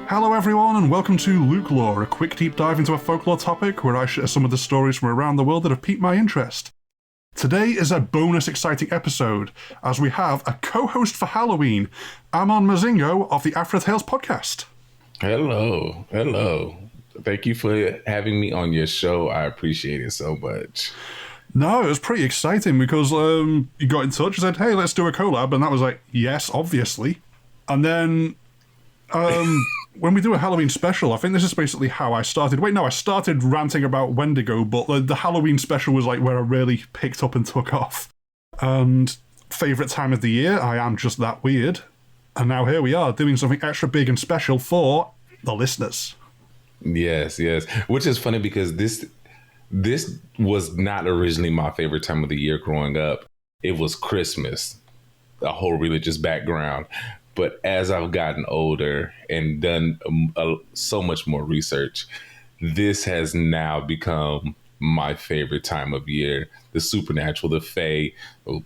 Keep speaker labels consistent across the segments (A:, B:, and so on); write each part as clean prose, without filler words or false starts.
A: Hello everyone and welcome to LukeLore, a quick deep dive into a folklore topic where I share some of the stories from around the world that have piqued my interest. Today is a bonus exciting episode, as we have a co-host for Halloween, Amon Mazingo of the Afrotales Podcast.
B: Hello. Thank you for having me on your show. I appreciate it so much.
A: No, it was pretty exciting because you got in touch and said, hey, let's do a collab, and that was like, yes, obviously. And then when we do a Halloween special, I think this is basically how I started. I started ranting about Wendigo, but the Halloween special was like where I really picked up and took off. And favourite time of the year, I am just that weird. And now here we are doing something extra big and special for the listeners.
B: Yes. Which is funny because this was not originally my favorite time of the year growing up. It was Christmas, a whole religious background. But as I've gotten older and done so much more research, this has now become my favorite time of year. The supernatural, the fae. Oh,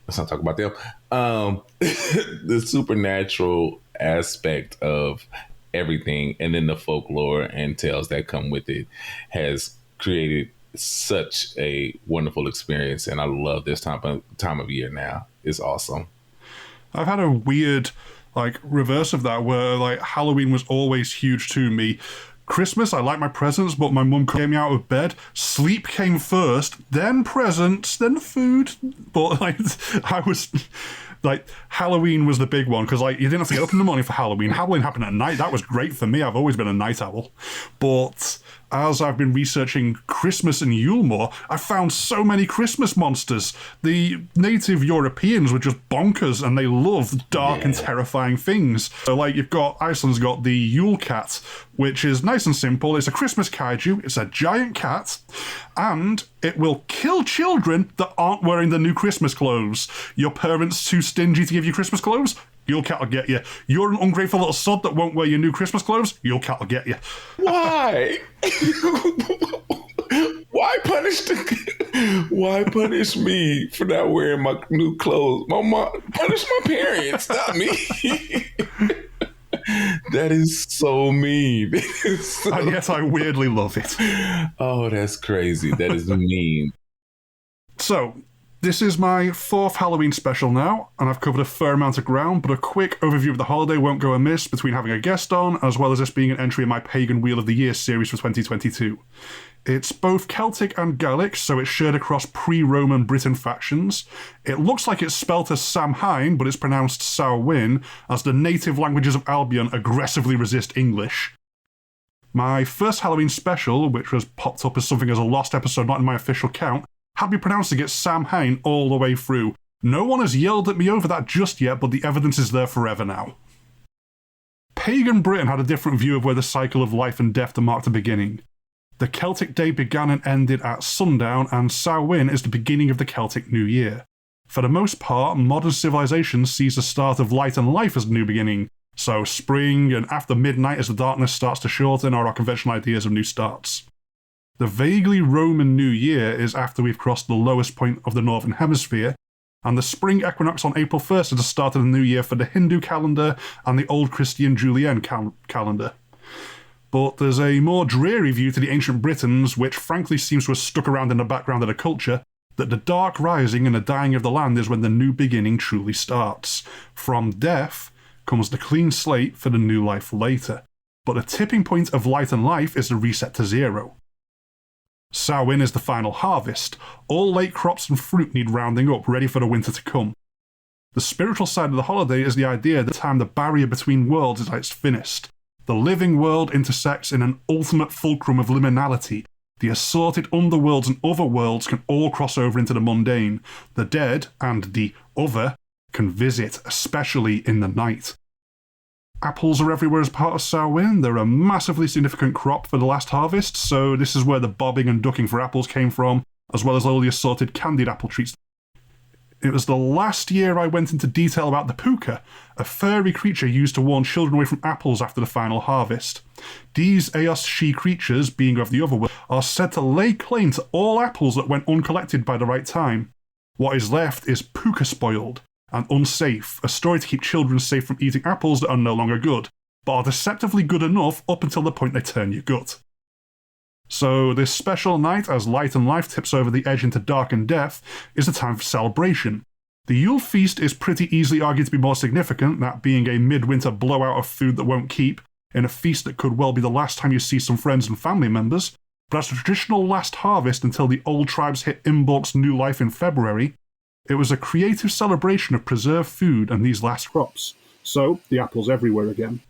B: let's not talk about them. The supernatural aspect of everything, and then the folklore and tales that come with it, has created such a wonderful experience. And I love this time of year now. It's awesome.
A: I've had a weird, reverse of that where, Halloween was always huge to me. Christmas, I like my presents, but my mum came me out of bed. Sleep came first, then presents, then food. But, Halloween was the big one, because, you didn't have to get up in the morning for Halloween. Halloween happened at night. That was great for me. I've always been a night owl. But as I've been researching Christmas and Yule more, I found so many Christmas monsters. The native Europeans were just bonkers, and they loved dark and terrifying things. So, Iceland's got the Yule cat, which is nice and simple. It's a Christmas kaiju. It's a giant cat, and it will kill children that aren't wearing the new Christmas clothes. Your parents too stingy to give you Christmas clothes? Yule cat will get you. You're an ungrateful little sod that won't wear your new Christmas clothes? Yule cat will get you.
B: Why? Why punish me for not wearing my new clothes? Punish my parents, not me. That is so mean.
A: And yet I weirdly love it.
B: Oh, that's crazy. That is mean.
A: So, this is my fourth Halloween special now, and I've covered a fair amount of ground, but a quick overview of the holiday won't go amiss between having a guest on, as well as this being an entry in my Pagan Wheel of the Year series for 2022. It's both Celtic and Gaelic, so it's shared across pre-Roman Britain factions. It looks like it's spelt as Samhain, but it's pronounced Samhain, as the native languages of Albion aggressively resist English. My first Halloween special, which was popped up as something as a lost episode not in my official count, had me pronouncing it Samhain all the way through. No one has yelled at me over that just yet, but the evidence is there forever now. Pagan Britain had a different view of where the cycle of life and death to mark the beginning. The Celtic day began and ended at sundown, and Samhain is the beginning of the Celtic New Year. For the most part, modern civilization sees the start of light and life as the new beginning, so spring and after midnight as the darkness starts to shorten are our conventional ideas of new starts. The vaguely Roman New Year is after we've crossed the lowest point of the Northern Hemisphere, and the spring equinox on April 1st is the start of the new year for the Hindu calendar and the Old Christian Julian calendar. But there's a more dreary view to the ancient Britons, which frankly seems to have stuck around in the background of the culture, that the dark rising and the dying of the land is when the new beginning truly starts. From death comes the clean slate for the new life later. But the tipping point of light and life is the reset to zero. Samhain is the final harvest. All late crops and fruit need rounding up, ready for the winter to come. The spiritual side of the holiday is the idea that the time the barrier between worlds is at its thinnest. The living world intersects in an ultimate fulcrum of liminality. The assorted underworlds and other worlds can all cross over into the mundane. The dead and the other can visit, especially in the night. Apples are everywhere as part of Samhain. They're a massively significant crop for the last harvest, so this is where the bobbing and ducking for apples came from, as well as all the assorted candied apple treats. It was the last year I went into detail about the puka, a furry creature used to warn children away from apples after the final harvest. These Eos she creatures, being of the other world, are said to lay claim to all apples that went uncollected by the right time. What is left is puka spoiled and unsafe, a story to keep children safe from eating apples that are no longer good. but are deceptively good enough up until the point they turn your gut. So this special night, as light and life tips over the edge into dark and death, is the time for celebration. The Yule feast is pretty easily argued to be more significant, that being a midwinter blowout of food that won't keep, in a feast that could well be the last time you see some friends and family members. But as the traditional last harvest until the old tribes hit Imbolc's new life in February, it was a creative celebration of preserved food and these last crops. So, the apple's everywhere again.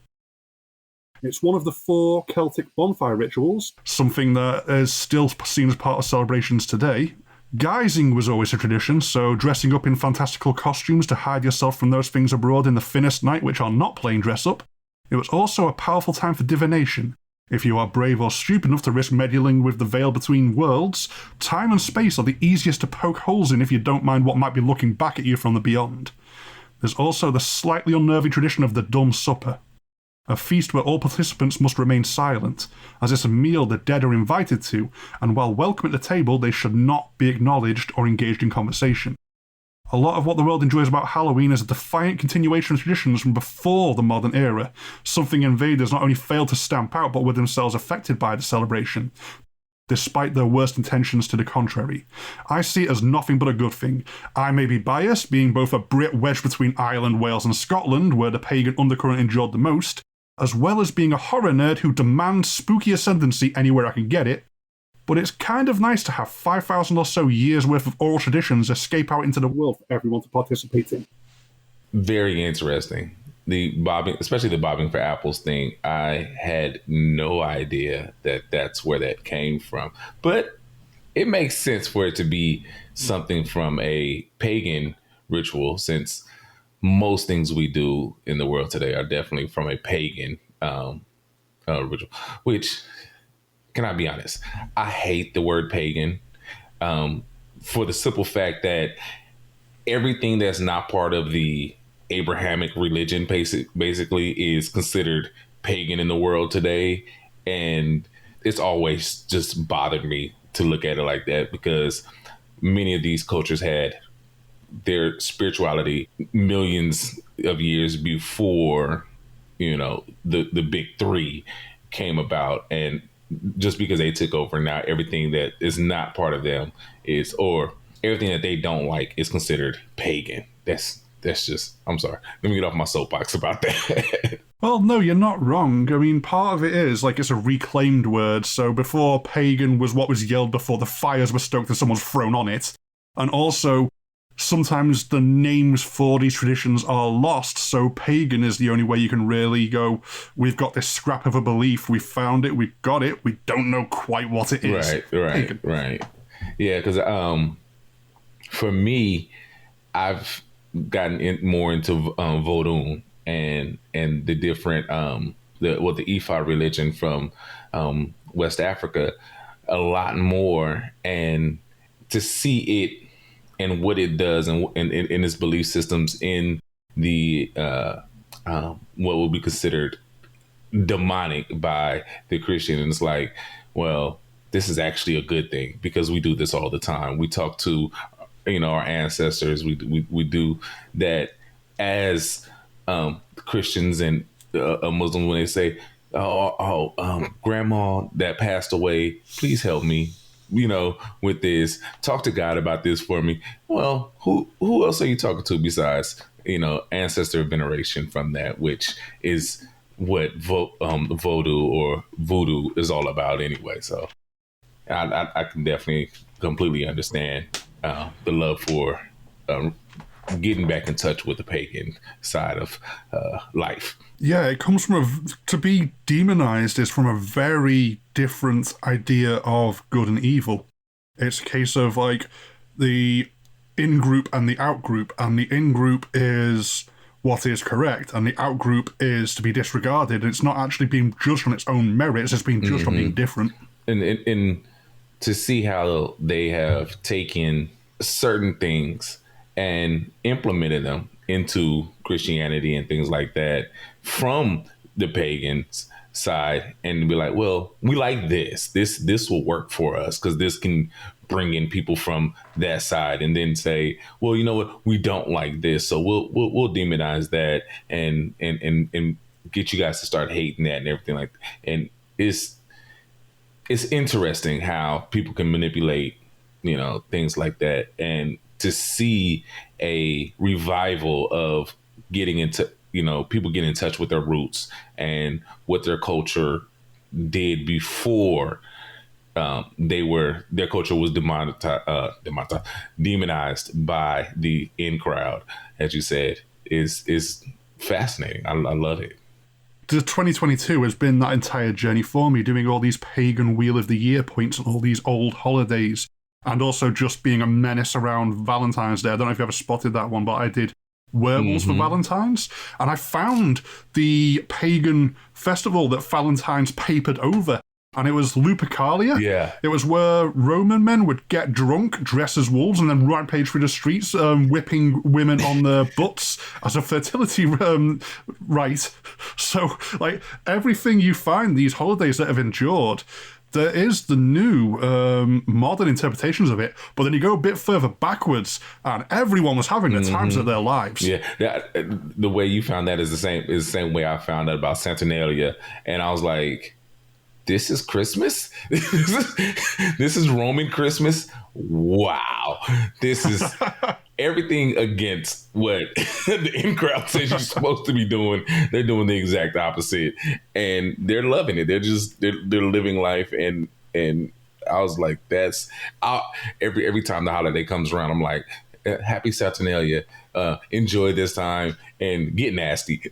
A: It's one of the 4 Celtic bonfire rituals, something that is still seen as part of celebrations today. Guising was always a tradition, so dressing up in fantastical costumes to hide yourself from those things abroad in the thinnest night which are not plain dress-up. It was also a powerful time for divination. If you are brave or stupid enough to risk meddling with the veil between worlds, time and space are the easiest to poke holes in if you don't mind what might be looking back at you from the beyond. There's also the slightly unnerving tradition of the Dumb Supper, a feast where all participants must remain silent, as it's a meal the dead are invited to, and while welcome at the table, they should not be acknowledged or engaged in conversation. A lot of what the world enjoys about Halloween is a defiant continuation of traditions from before the modern era, something invaders not only failed to stamp out but were themselves affected by the celebration, despite their worst intentions to the contrary. I see it as nothing but a good thing. I may be biased, being both a Brit wedged between Ireland, Wales and Scotland, where the pagan undercurrent endured the most, as well as being a horror nerd who demands spooky ascendancy anywhere I can get it, but it's kind of nice to have 5,000 or so years worth of oral traditions escape out into the world for everyone to participate in.
B: Very interesting. The bobbing, especially the bobbing for apples thing, I had no idea that that's where that came from. But it makes sense for it to be something from a pagan ritual, since most things we do in the world today are definitely from a pagan ritual, which, can I be honest, I hate the word pagan for the simple fact that everything that's not part of the Abrahamic religion basically is considered pagan in the world today. And it's always just bothered me to look at it like that, because many of these cultures had their spirituality millions of years before, the big 3 came about. And just because they took over, now everything that is not part of them is, or everything that they don't like, is considered pagan. That's just, I'm sorry. Let me get off my soapbox about that.
A: Well, no, you're not wrong. I mean, part of it is, it's a reclaimed word, so before pagan was what was yelled before the fires were stoked and someone's thrown on it. And also, sometimes the names for these traditions are lost, so pagan is the only way you can really go, we've got this scrap of a belief, we found it, we got it, we don't know quite what it is.
B: Right. Yeah, because for me, I've gotten more into Vodun and the different, the Ifa religion from West Africa a lot more, and to see it and what it does and in its belief systems in the what would be considered demonic by the Christian. And it's like, well, this is actually a good thing, because we do this all the time. We talk to, our ancestors. We do that as Christians and Muslims, when they say, grandma that passed away, please help me, with this, talk to God about this for me. Well, who else are you talking to besides, ancestor veneration from that, which is what voodoo or voodoo is all about anyway. So I can definitely completely understand the love for getting back in touch with the pagan side of life.
A: Yeah, it comes from to be demonized is from a very different idea of good and evil. It's a case of the in-group and the out-group, and the in-group is what is correct, and the out-group is to be disregarded. It's not actually being judged on its own merits, it's being judged on being different.
B: And to see how they have taken certain things and implemented them into Christianity and things like that from the pagan side, and be like, well, we like this will work for us because this can bring in people from that side, and then say, well, you know what, we don't like this, so we'll demonize that and get you guys to start hating that and everything like that. And it's interesting how people can manipulate, things like that. And to see a revival of getting into, people getting in touch with their roots and what their culture did before their culture was demonized by the in crowd, as you said, is fascinating. I love it.
A: The 2022 has been that entire journey for me, doing all these pagan Wheel of the Year points on all these old holidays, and also just being a menace around Valentine's Day. I don't know if you ever spotted that one, but I did werewolves for Valentine's, and I found the pagan festival that Valentine's papered over, and it was Lupercalia.
B: Yeah.
A: It was where Roman men would get drunk, dress as wolves, and then rampage through the streets, whipping women on their butts as a fertility rite. So, like, everything you find, these holidays that have endured, there is the new modern interpretations of it, but then you go a bit further backwards, and everyone was having the times of their lives.
B: Yeah, the way you found that is the same way I found out about Saturnalia, and I was like, this is Christmas? This is Roman Christmas? Wow. This is everything against what the in crowd says you're supposed to be doing. They're doing the exact opposite, and they're loving it. They're living life, and I was like, every time the holiday comes around, I'm like, happy Saturnalia, enjoy this time and get nasty.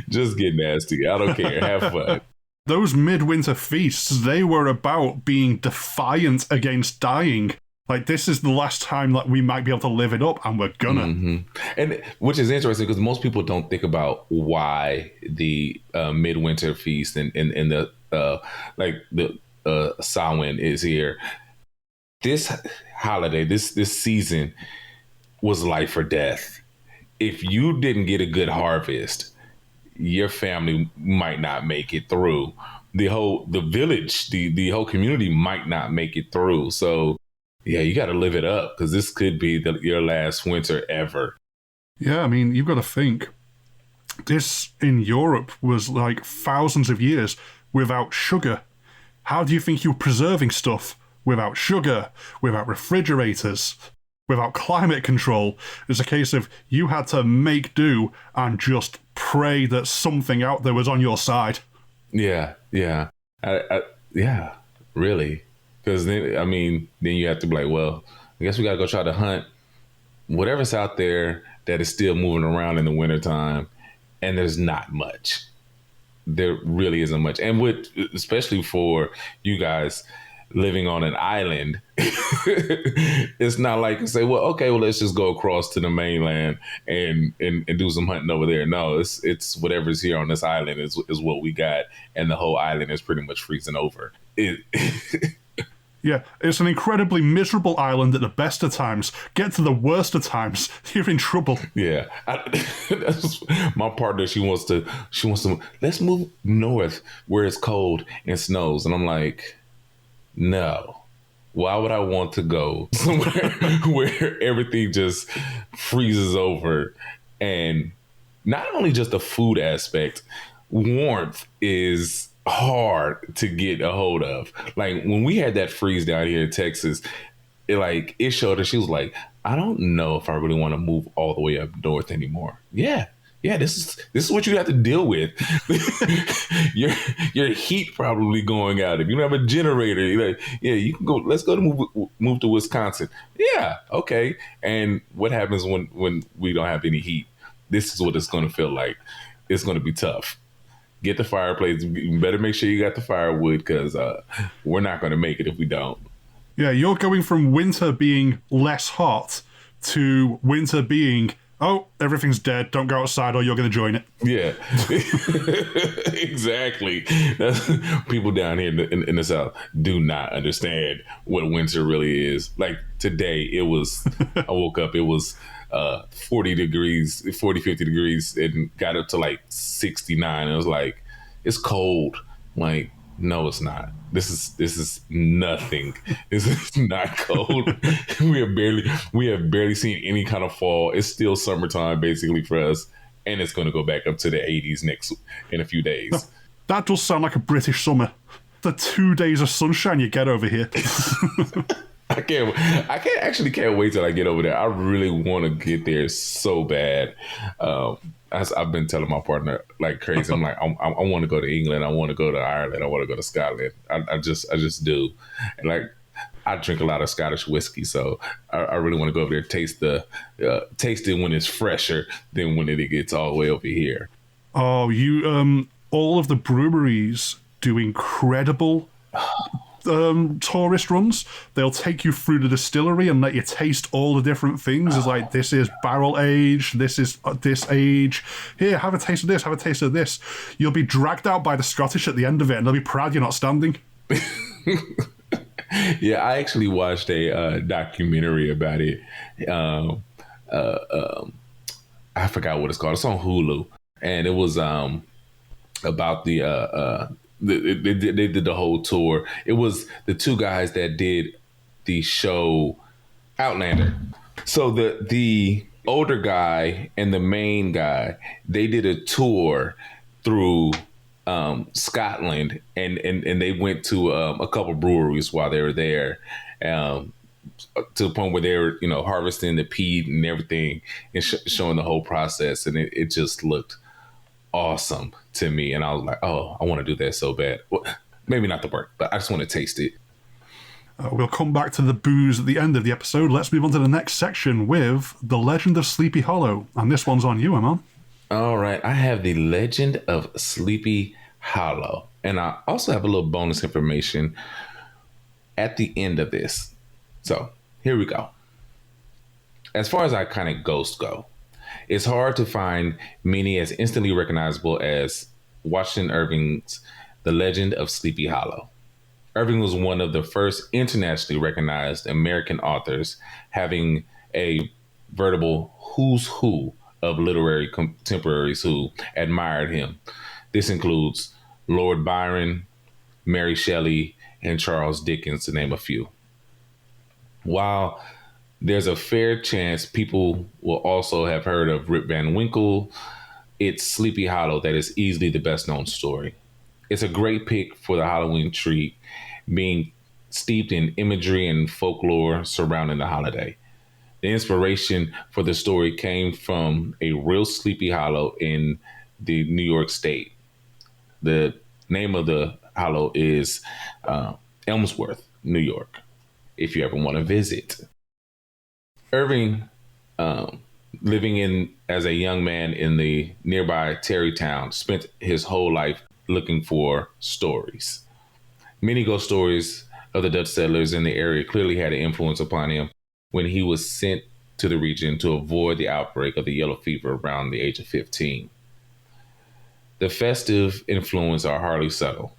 B: Just get nasty. I don't care. Have fun.
A: Those midwinter feasts, they were about being defiant against dying. Like, this is the last time that we might be able to live it up, and we're gonna.
B: And which is interesting because most people don't think about why the midwinter feast and the Samhain is here. This holiday, this season was life or death. If you didn't get a good harvest, your family might not make it through. The village, the whole community might not make it through. So yeah, you got to live it up because this could be your last winter ever.
A: Yeah, I mean, you've got to think. This in Europe was like thousands of years without sugar. How do you think you were preserving stuff without sugar, without refrigerators, without climate control? It's a case of you had to make do and just pray that something out there was on your side.
B: Yeah. Really. Because then you have to be like, well, I guess we got to go try to hunt whatever's out there that is still moving around in the wintertime. And there's not much. There really isn't much. And especially for you guys living on an island, it's not like you say, well, okay, well, let's just go across to the mainland and do some hunting over there. No, it's whatever's here on this island is what we got. And the whole island is pretty much freezing over.
A: Yeah, it's an incredibly miserable island at the best of times. Get to the worst of times, you're in trouble.
B: Yeah, that's my partner. She wants to. Let's move north where it's cold and snows, and I'm like, no. Why would I want to go somewhere where everything just freezes over? And not only just the food aspect, warmth is hard to get a hold of. Like when we had that freeze down here in Texas, it showed her. She was like, I don't know if I really want to move all the way up north anymore. Yeah, this is what you have to deal with. your heat probably going out. If you don't have a generator, you're like, yeah, you can go. Let's go to move to Wisconsin. Yeah, okay. And what happens when we don't have any heat? This is what it's going to feel like. It's going to be tough. Get the fireplace. You better make sure you got the firewood because we're not going to make it if we don't.
A: Yeah, you're going from winter being less hot to winter being, oh, everything's dead. Don't go outside or you're going to join it.
B: Yeah, exactly. People down here in the South do not understand what winter really is. Like today, I woke up, it was 40 degrees, 40, 50 degrees, and got up to like 69. It was like, it's cold. Like, no, it's not. This is nothing. This is not cold. We have barely seen any kind of fall. It's still summertime basically for us. and it's going to go back up to the 80s in a few days.
A: That does sound like a British summer. The 2 days of sunshine you get over here.
B: I can't wait till I get over there. I really want to get there so bad. I've been telling my partner like crazy. I'm like, I want to go to England. I want to go to Ireland. I want to go to Scotland. I just do. And like, I drink a lot of Scottish whiskey, so I really want to go over there, taste it when it's fresher than when it gets all the way over here.
A: Oh, you all of the breweries do incredible tourist runs. They'll take you through the distillery and let you taste all the different things. It's like, this is barrel age, this is this age. Here, have a taste of this, have a taste of this. You'll be dragged out by the Scottish at the end of it, and they'll be proud you're not standing.
B: Yeah, I actually watched a documentary about it. I forgot what it's called. It's on Hulu, and it was about they did the whole tour. It was the two guys that did the show Outlander. So the older guy and the main guy, they did a tour through Scotland, and they went to a couple breweries while they were there, to the point where they were, harvesting the peat and everything, and showing the whole process, and it just looked awesome to me. And I was like, oh, I want to do that so bad. Well, maybe not the work, but I just want to taste it.
A: We'll come back to the booze at the end of the episode. Let's move on to the next section with The Legend of Sleepy Hollow, and this one's on you, Amon.
B: All right, I have The Legend of Sleepy Hollow, and I also have a little bonus information at the end of this. So here we go. As far as iconic ghosts go, it's hard to find many as instantly recognizable as Washington Irving's The Legend of Sleepy Hollow. Irving was one of the first internationally recognized American authors, having a veritable who's who of literary contemporaries who admired him. This includes Lord Byron, Mary Shelley, and Charles Dickens, to name a few. While there's a fair chance people will also have heard of Rip Van Winkle, it's Sleepy Hollow that is easily the best known story. It's a great pick for the Halloween treat, being steeped in imagery and folklore surrounding the holiday. The inspiration for the story came from a real Sleepy Hollow in the New York State. The name of the hollow is Elmsworth, New York, if you ever want to visit. Irving, living as a young man in the nearby Tarrytown, spent his whole life looking for stories. Many ghost stories of the Dutch settlers in the area clearly had an influence upon him when he was sent to the region to avoid the outbreak of the yellow fever around the age of 15. The festive influences are hardly subtle.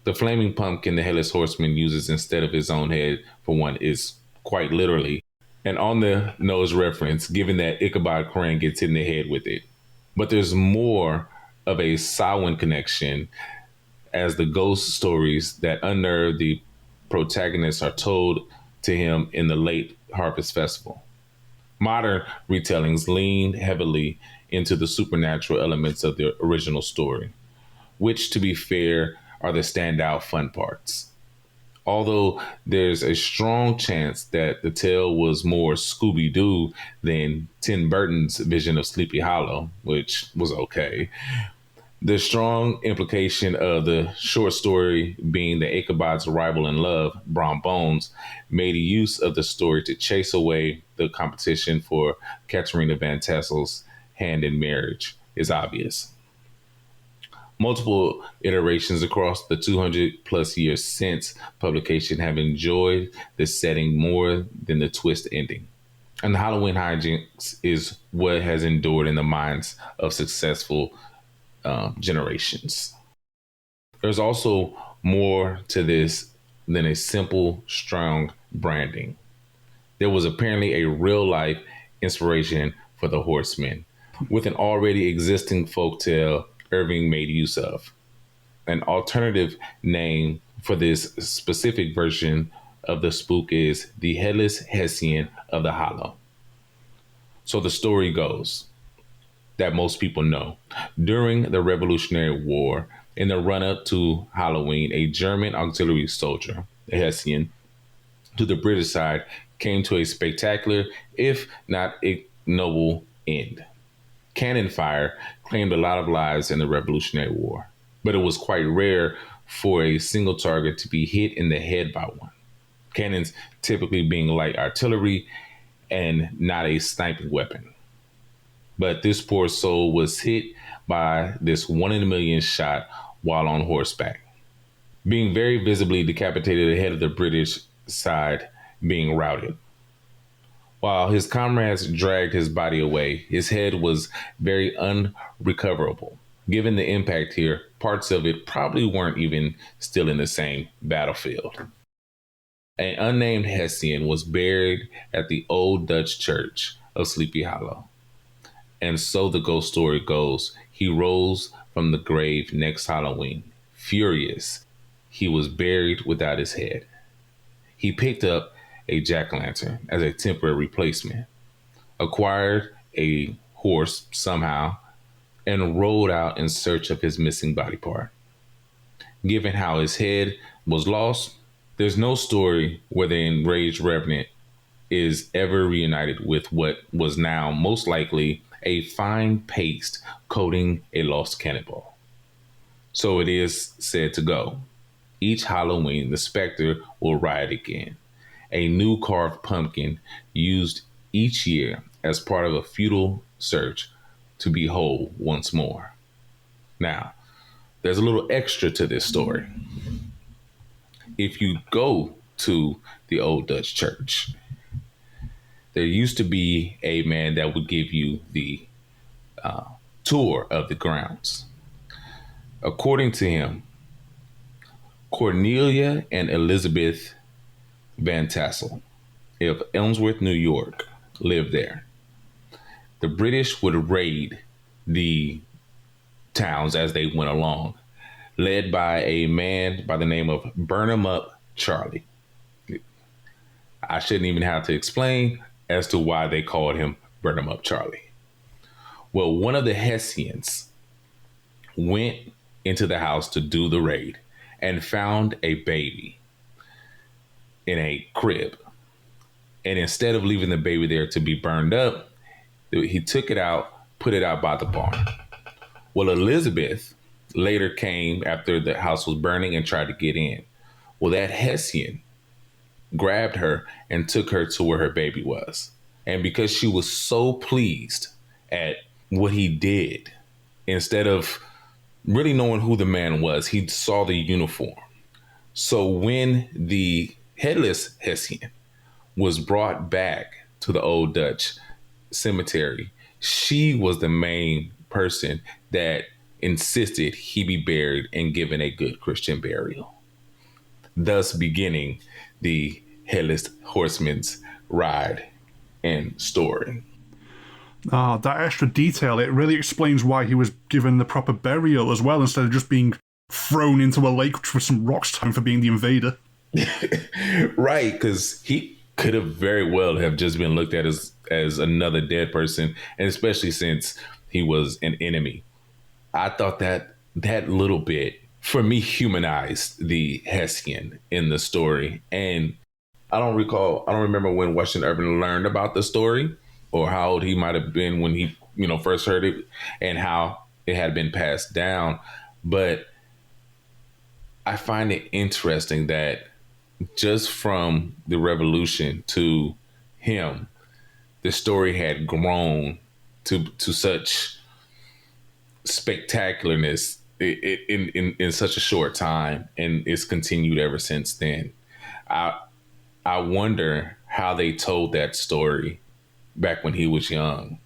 B: The flaming pumpkin the Headless Horseman uses instead of his own head, for one, is quite literally an on-the-nose reference, given that Ichabod Crane gets hit in the head with it. But there's more of a Samhain connection, as the ghost stories that unnerve the protagonists are told to him in the late harvest festival. Modern retellings lean heavily into the supernatural elements of the original story, which, to be fair, are the standout fun parts. Although there's a strong chance that the tale was more Scooby-Doo than Tim Burton's vision of Sleepy Hollow, which was okay. The strong implication of the short story being that Ichabod's rival in love, Brom Bones, made use of the story to chase away the competition for Katerina Van Tassel's hand in marriage is obvious. Multiple iterations across the 200 plus years since publication have enjoyed the setting more than the twist ending. And the Halloween hijinks is what has endured in the minds of successful generations. There's also more to this than a simple, strong branding. There was apparently a real life inspiration for the Horsemen, with an already existing folktale Irving made use of. An alternative name for this specific version of the spook is the Headless Hessian of the Hollow. So the story goes. that most people know. During the Revolutionary War, in the run-up to Halloween, a German auxiliary soldier, a Hessian, to the British side came to a spectacular, if not ignoble, end. Cannon fire claimed a lot of lives in the Revolutionary War, but it was quite rare for a single target to be hit in the head by one. Cannons typically being light artillery and not a sniping weapon. But this poor soul was hit by this 1 in a million shot while on horseback, being very visibly decapitated ahead of the British side being routed. While his comrades dragged his body away, his head was very unrecoverable. Given the impact here, parts of it probably weren't even still in the same battlefield. An unnamed Hessian was buried at the Old Dutch Church of Sleepy Hollow. And so the ghost story goes, he rose from the grave next Halloween. Furious, he was buried without his head. He picked up a jack-o'-lantern as a temporary replacement, acquired a horse somehow, and rode out in search of his missing body part. Given how his head was lost, there's no story where the enraged revenant is ever reunited with what was now most likely a fine paste coating a lost cannonball. So it is said to go. Each Halloween, the specter will ride again. A new carved pumpkin used each year as part of a futile search to be whole once more. Now, there's a little extra to this story. If you go to the Old Dutch Church, there used to be a man that would give you the tour of the grounds. According to him, Cornelia and Elizabeth Van Tassel of Elmsworth, New York, lived there. The British would raid the towns as they went along, led by a man by the name of Burn 'em Up Charlie. I shouldn't even have to explain as to why they called him Burn 'em Up Charlie. Well, one of the Hessians went into the house to do the raid and found a baby in a crib. And instead of leaving the baby there to be burned up, he took it out, put it out by the barn. Well, Elizabeth later came after the house was burning and tried to get in. Well, that Hessian grabbed her and took her to where her baby was. And because she was so pleased at what he did, instead of really knowing who the man was, he saw the uniform. So when the headless Hessian was brought back to the Old Dutch cemetery, she was the main person that insisted he be buried and given a good Christian burial, thus beginning the Headless Horseman's ride and story.
A: That extra detail, it really explains why he was given the proper burial as well, instead of just being thrown into a lake with some rocks time for being the invader.
B: Right, because he could have very well have just been looked at as another dead person, and especially since he was an enemy. I thought that little bit, for me, humanized the Hessian in the story. And I don't remember when Washington Irving learned about the story or how old he might have been when he, first heard it and how it had been passed down. But I find it interesting that just from the revolution to him, the story had grown to such spectacularness in such a short time, and it's continued ever since then. I wonder how they told that story back when he was young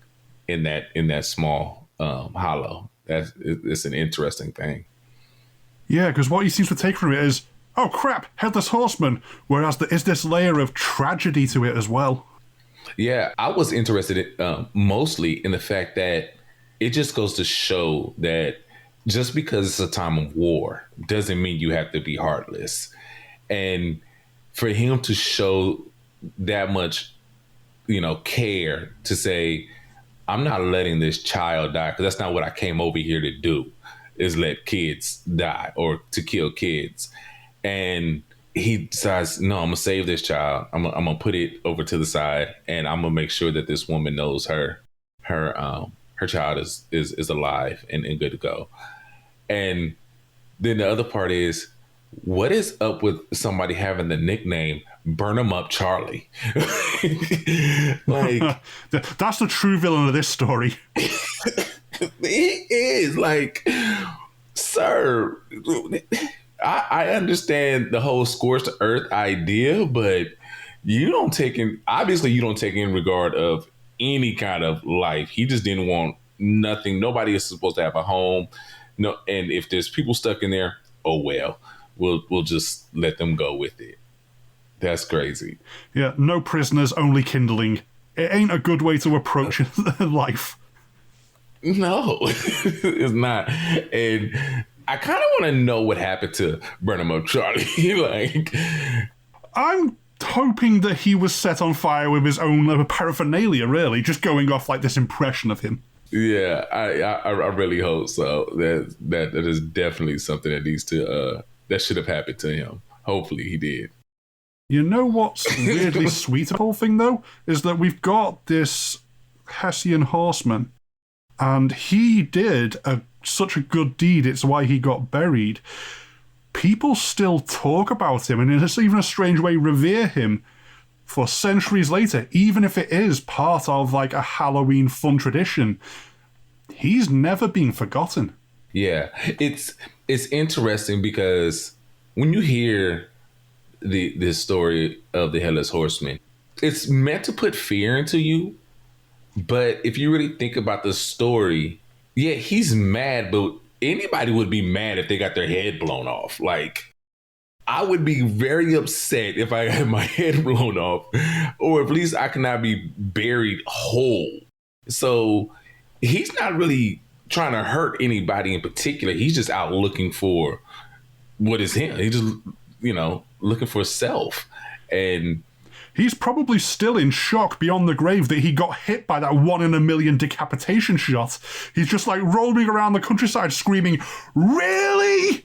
B: in that small hollow. It's an interesting thing.
A: Yeah, because what he seems to take from it is, oh crap, Headless Horseman, whereas there is this layer of tragedy to it as well.
B: Yeah, I was interested in, mostly in the fact that it just goes to show that just because it's a time of war doesn't mean you have to be heartless. And for him to show that much, care to say, I'm not letting this child die, because that's not what I came over here to do, is let kids die or to kill kids. And he decides, no, I'm gonna save this child. I'm gonna put it over to the side, and I'm gonna make sure that this woman knows her child is alive and good to go. And then the other part is, what is up with somebody having the nickname Burn 'em Up Charlie? Like,
A: that's the true villain of this story.
B: He is, like, sir, I understand the whole scorched earth idea, but you don't take in regard of any kind of life. He just didn't want nothing. Nobody is supposed to have a home. No, and if there's people stuck in there, oh well, we'll just let them go with it. That's crazy.
A: Yeah, no prisoners, only kindling. It ain't a good way to approach life.
B: No, it's not. And I kind of want to know what happened to Burn 'em Up Charlie. Like,
A: I'm hoping that he was set on fire with his own paraphernalia, really, just going off like this impression of him.
B: Yeah, I really hope so. That is definitely something that needs to that should have happened to him. Hopefully he did.
A: You know what's weirdly sweet about the whole thing, though, is that we've got this Hessian horseman, and he did such a good deed. It's why he got buried. People still talk about him, and in even a strange way revere him for centuries later, even if it is part of like a Halloween fun tradition. He's never been forgotten.
B: Yeah, it's interesting because when you hear this story of the Headless Horseman, it's meant to put fear into you. But if you really think about the story, yeah, he's mad, but anybody would be mad if they got their head blown off. Like, I would be very upset if I had my head blown off, or at least I cannot be buried whole. So he's not really trying to hurt anybody in particular. He's just out looking for what is him. He's just, looking for self. And
A: he's probably still in shock beyond the grave that he got hit by that 1 in a million decapitation shot. He's just like roaming around the countryside screaming, "Really?"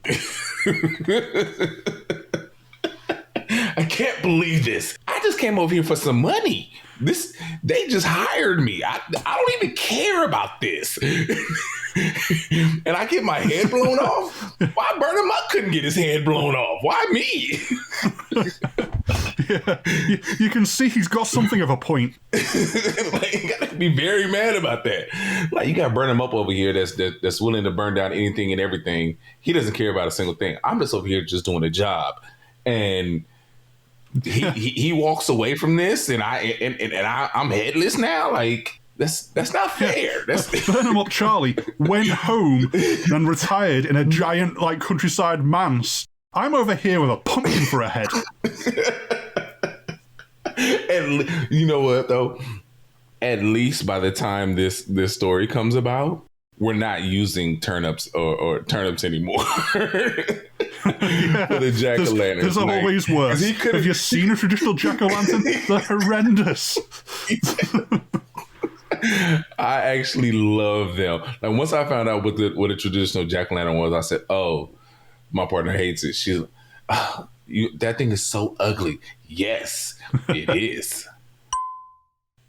B: I can't believe this. I just came over here for some money. They just hired me. I don't even care about this. And I get my head blown off? Why Burn 'em Up couldn't get his head blown off? Why me?
A: Yeah, you can see he's got something of a point.
B: Like, you gotta be very mad about that. Like, you got Burn 'em Up over here that's willing to burn down anything and everything. He doesn't care about a single thing. I'm just over here just doing a job. And he walks away from this, and I'm headless now. Like, that's not fair.
A: Burn 'em Up Charlie went home and retired in a giant like countryside manse. I'm over here with a pumpkin for a head.
B: And you know what though? At least by the time this story comes about, we're not using turnips or turnips anymore. For the jack-o'-lantern.
A: There's always worse. Have you seen a traditional jack-o'-lantern? They're horrendous.
B: I actually love them. Like, once I found out what a traditional jack-o'-lantern was, I said, "Oh, my partner hates it." She's like, "Oh, that thing is so ugly." Yes, it is.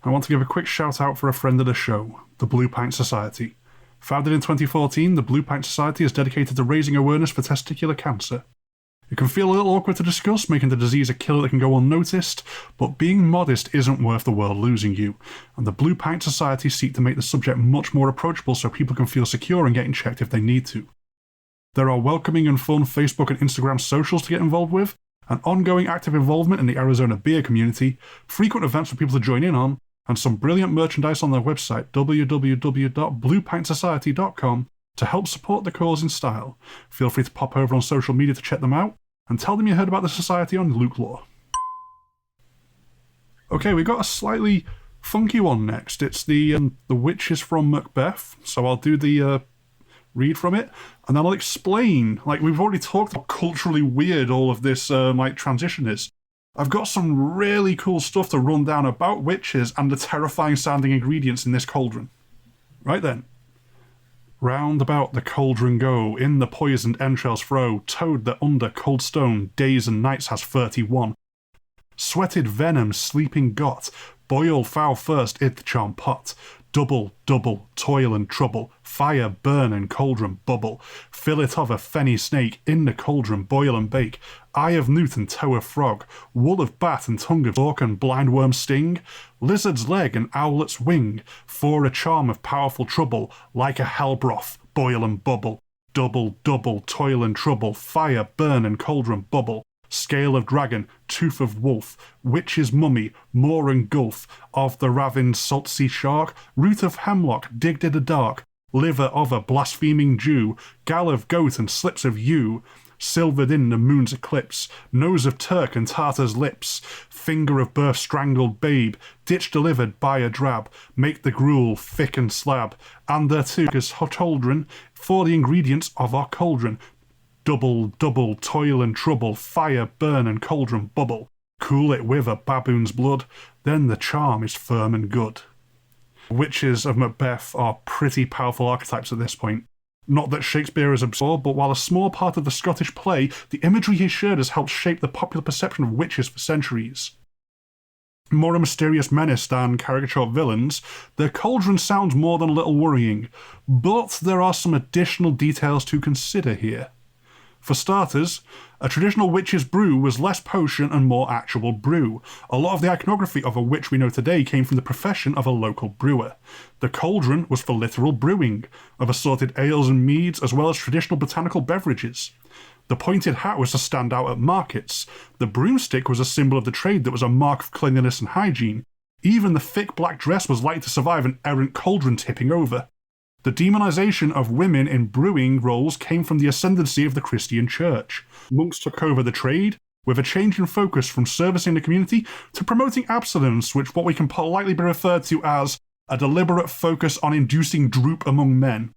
A: I want to give a quick shout out for a friend of the show, the Blue Pint Society. Founded in 2014, the Blue Pint Society is dedicated to raising awareness for testicular cancer. It can feel a little awkward to discuss, making the disease a killer that can go unnoticed, but being modest isn't worth the world losing you, and the Blue Pint Society seek to make the subject much more approachable so people can feel secure in getting checked if they need to. There are welcoming and fun Facebook and Instagram socials to get involved with, an ongoing active involvement in the Arizona beer community, frequent events for people to join in on, and some brilliant merchandise on their website, www.bluepintsociety.com, to help support the cause in style. Feel free to pop over on social media to check them out, and tell them you heard about the society on LukeLore. Okay, we got a slightly funky one next. It's the Witches from Macbeth, so I'll do the read from it, and then I'll explain. Like, we've already talked about culturally weird all of this transition is. I've got some really cool stuff to run down about witches and the terrifying sounding ingredients in this cauldron. Right then. Round about the cauldron go, in the poisoned entrails throw, toad that under cold stone days and nights has 31. Sweated venom sleeping got, boil foul first i' the charm pot. Double, double, toil and trouble, fire burn and cauldron bubble. Fill it of a fenny snake, in the cauldron boil and bake. Eye of newt and toe of frog, wool of bat and tongue of hawk and blindworm sting. Lizard's leg and owlet's wing, for a charm of powerful trouble, like a hell broth, boil and bubble. Double, double, toil and trouble, fire burn and cauldron bubble. Scale of dragon, tooth of wolf, witch's mummy, moor and gulf, of the ravined salt sea shark, root of hemlock digged in the dark, liver of a blaspheming Jew, gall of goat and slips of yew, silvered in the moon's eclipse, nose of Turk and Tartar's lips, finger of birth strangled babe, ditch delivered by a drab, make the gruel thick and slab, and thereto is hot cauldron, for the ingredients of our cauldron. Double, double, toil and trouble, fire, burn and cauldron bubble. Cool it with a baboon's blood, then the charm is firm and good. Witches of Macbeth are pretty powerful archetypes at this point. Not that Shakespeare is absorbed, but while a small part of the Scottish play, the imagery he shared has helped shape the popular perception of witches for centuries. More a mysterious menace than caricature villains, their cauldron sounds more than a little worrying, but there are some additional details to consider here. For starters, a traditional witch's brew was less potion and more actual brew. A lot of the iconography of a witch we know today came from the profession of a local brewer. The cauldron was for literal brewing, of assorted ales and meads as well as traditional botanical beverages. The pointed hat was to stand out at markets. The broomstick was a symbol of the trade that was a mark of cleanliness and hygiene. Even the thick black dress was likely to survive an errant cauldron tipping over. The demonization of women in brewing roles came from the ascendancy of the Christian church. Monks took over the trade, with a change in focus from servicing the community to promoting abstinence, which what we can politely be referred to as a deliberate focus on inducing droop among men.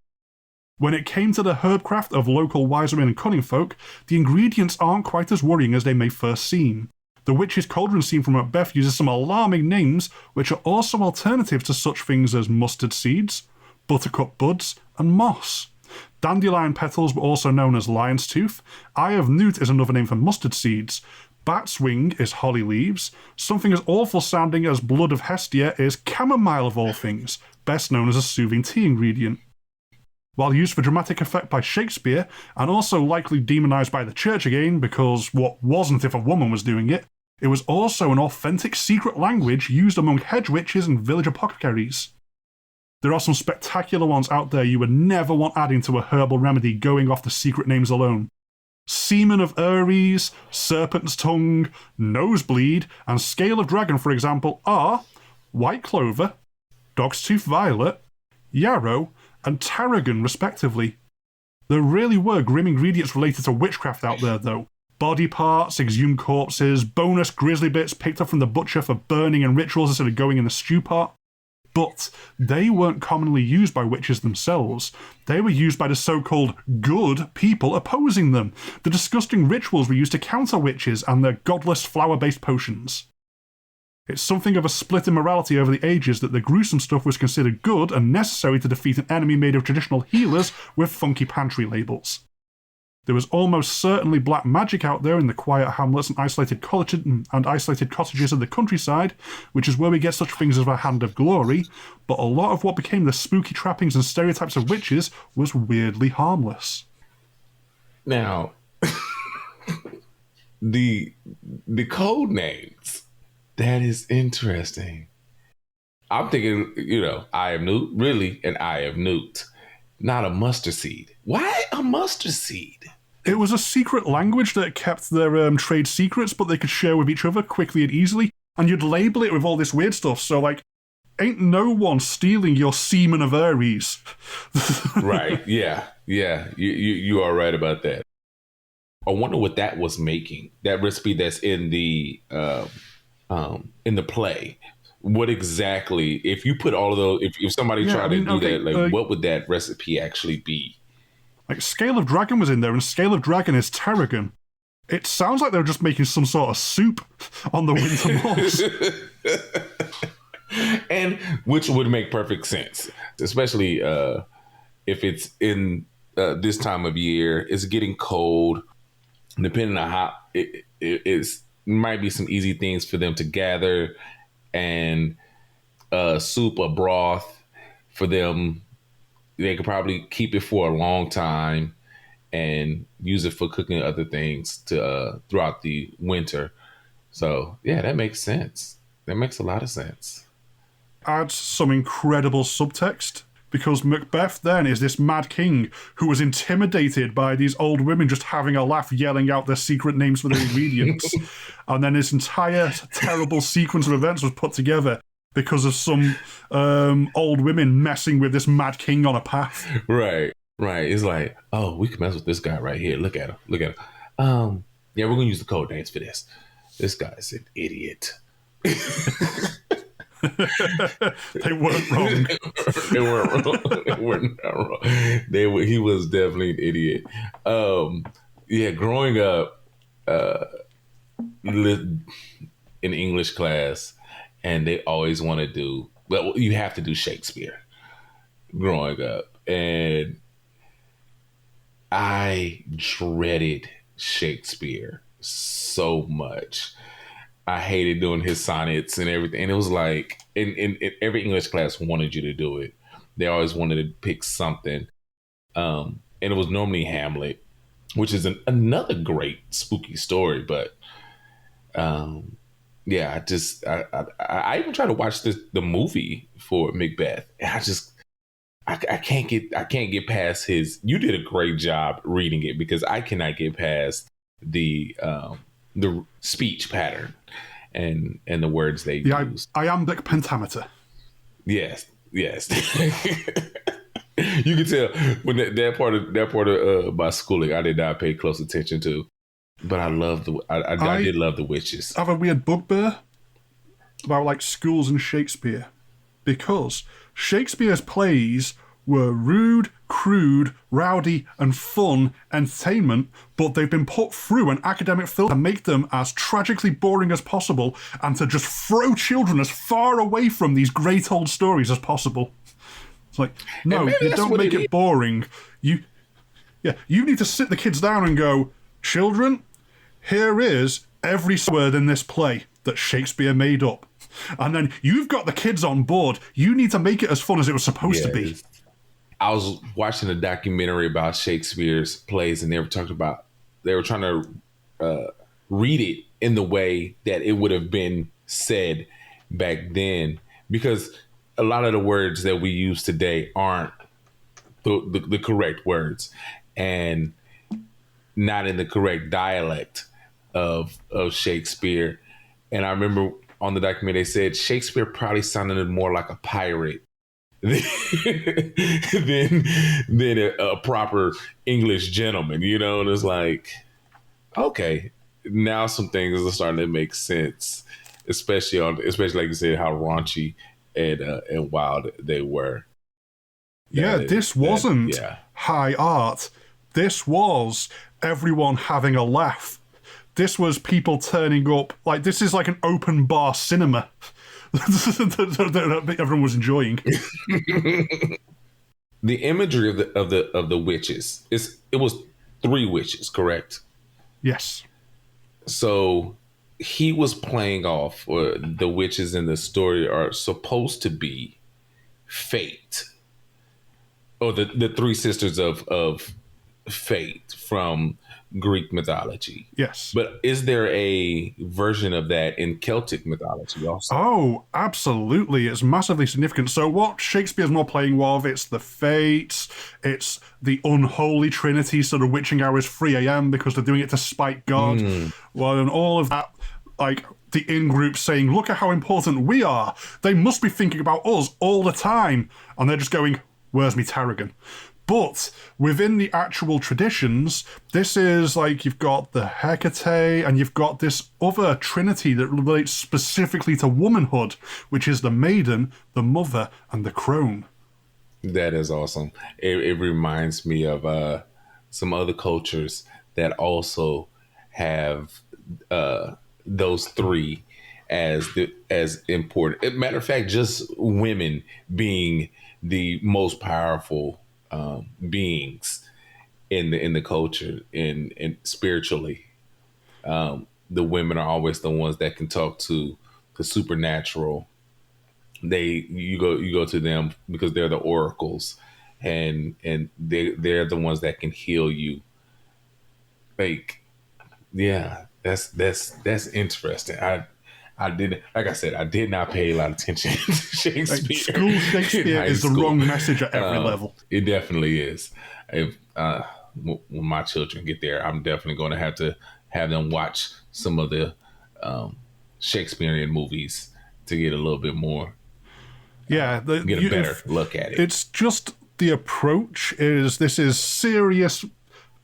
A: When it came to the herbcraft of local wise women and cunning folk, the ingredients aren't quite as worrying as they may first seem. The witch's cauldron scene from Macbeth uses some alarming names, which are also alternatives to such things as mustard seeds, buttercup buds, and moss. Dandelion petals were also known as lion's tooth. Eye of newt is another name for mustard seeds. Bat's wing is holly leaves. Something as awful sounding as blood of Hestia is chamomile of all things, best known as a soothing tea ingredient. While used for dramatic effect by Shakespeare, and also likely demonized by the church again, because what wasn't if a woman was doing it, it was also an authentic secret language used among hedge witches and village apothecaries. There are some spectacular ones out there you would never want adding to a herbal remedy going off the secret names alone. Semen of Ares, Serpent's Tongue, Nosebleed, and Scale of Dragon, for example, are White Clover, Dog's Tooth Violet, Yarrow, and Tarragon, respectively. There really were grim ingredients related to witchcraft out there, though. Body parts, exhumed corpses, bonus grizzly bits picked up from the butcher for burning and rituals instead of going in the stew pot. But they weren't commonly used by witches themselves. They were used by the so-called good people opposing them. The disgusting rituals were used to counter witches and their godless flower-based potions. It's something of a split in morality over the ages that the gruesome stuff was considered good and necessary to defeat an enemy made of traditional healers with funky pantry labels. There was almost certainly black magic out there in the quiet hamlets and isolated cottages of the countryside, which is where we get such things as a Hand of Glory, but a lot of what became the spooky trappings and stereotypes of witches was weirdly harmless.
B: Now, the code names, that is interesting. I'm thinking, Eye of Newt, really an Eye of Newt. Not a mustard seed. Why a mustard seed?
A: It was a secret language that kept their trade secrets, but they could share with each other quickly and easily, and you'd label it with all this weird stuff, so, ain't no one stealing your semen of Ares.
B: Right, yeah, you are right about that. I wonder what that was making, that recipe that's in the play. What exactly, if you put all of those, if somebody tried to do that, what would that recipe actually be?
A: Scale of Dragon was in there, and Scale of Dragon is tarragon. It sounds like they were just making some sort of soup on the winter moors.
B: And which would make perfect sense, especially if it's in this time of year. It's getting cold. Depending on how it's might be some easy things for them to gather, and soup or broth for them. They could probably keep it for a long time and use it for cooking other things to throughout the winter. So yeah, that makes sense. That makes a lot of sense.
A: Adds some incredible subtext, because Macbeth then is this mad king who was intimidated by these old women just having a laugh, yelling out their secret names for their ingredients. And then this entire terrible sequence of events was put together because of some old women messing with this mad king on a path.
B: Right. It's like, oh, we can mess with this guy right here. Look at him. Yeah, we're gonna use the code names for this. This guy's an idiot.
A: They weren't wrong.
B: They weren't wrong. They were not wrong. He was definitely an idiot. Yeah, growing up in English class, and they always want to do, well, you have to do Shakespeare growing up. And I dreaded Shakespeare so much. I hated doing his sonnets and everything. And it was like, in every English class wanted you to do it. They always wanted to pick something. And it was normally Hamlet, which is another great spooky story. But yeah, I even tried to watch the movie for Macbeth. And I can't get past his. You did a great job reading it, because I cannot get past the speech pattern and the words they use.
A: Iambic pentameter.
B: Yes. You can tell when that part of my schooling I did not pay close attention to, but I did love the witches.
A: I have a weird bugbear about like schools and Shakespeare, because Shakespeare's plays were rude, crude, rowdy, and fun entertainment, but they've been put through an academic filter to make them as tragically boring as possible and to just throw children as far away from these great old stories as possible. It's like, no, you don't make it boring. You need to sit the kids down and go, children, here is every word in this play that Shakespeare made up. And then you've got the kids on board. You need to make it as fun as it was supposed to be.
B: I was watching a documentary about Shakespeare's plays, and they were trying to read it in the way that it would have been said back then, because a lot of the words that we use today aren't the correct words, and not in the correct dialect of Shakespeare. And I remember on the documentary, they said Shakespeare probably sounded more like a pirate than a proper English gentleman, you know? And it's like, okay, now some things are starting to make sense, especially like you said, how raunchy and wild they were.
A: This wasn't high art. This was everyone having a laugh. This was people turning up. Like, this is like an open bar cinema that everyone was enjoying.
B: The imagery of the witches, it was 3 witches, correct?
A: Yes.
B: So he was playing off, or the witches in the story are supposed to be fate, or the 3 sisters of fate from Greek mythology.
A: Yes.
B: But is there a version of that in Celtic mythology also?
A: Oh, absolutely. It's massively significant. So what Shakespeare's more playing of, it's the fates, it's the unholy trinity, so the witching hour is 3 a.m. because they're doing it to spite God. Well, and all of that, like the in-group saying, look at how important we are. They must be thinking about us all the time. And they're just going, where's me tarragon? But within the actual traditions, this is like you've got the Hecate and you've got this other trinity that relates specifically to womanhood, which is the maiden, the mother, and the crone.
B: That is awesome. It reminds me of some other cultures that also have those 3 as important. Matter of fact, just women being the most powerful beings in the culture and spiritually. The women are always the ones that can talk to the supernatural. You go to them because they're the oracles, and they're the ones that can heal you. Like, yeah, that's interesting. I did, like I said, I did not pay a lot of attention to Shakespeare.
A: Like, school Shakespeare is the wrong message at every level.
B: It definitely is. If when my children get there, I'm definitely going to have them watch some of the Shakespearean movies to get a little bit more. Get a better look at it.
A: It's just the approach is, this is serious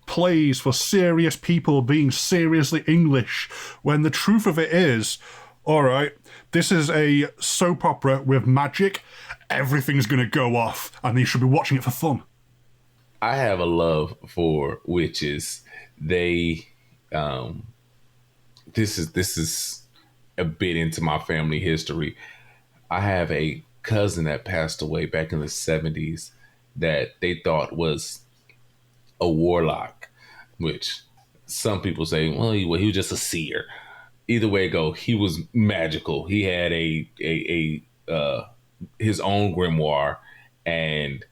A: plays for serious people being seriously English, when the truth of it is, all right, this is a soap opera with magic. Everything's going to go off, and you should be watching it for fun.
B: I have a love for witches. This is a bit into my family history. I have a cousin that passed away back in the 70s that they thought was a warlock, which some people say, well, he was just a seer. Either way it go, he was magical. He had his own grimoire, and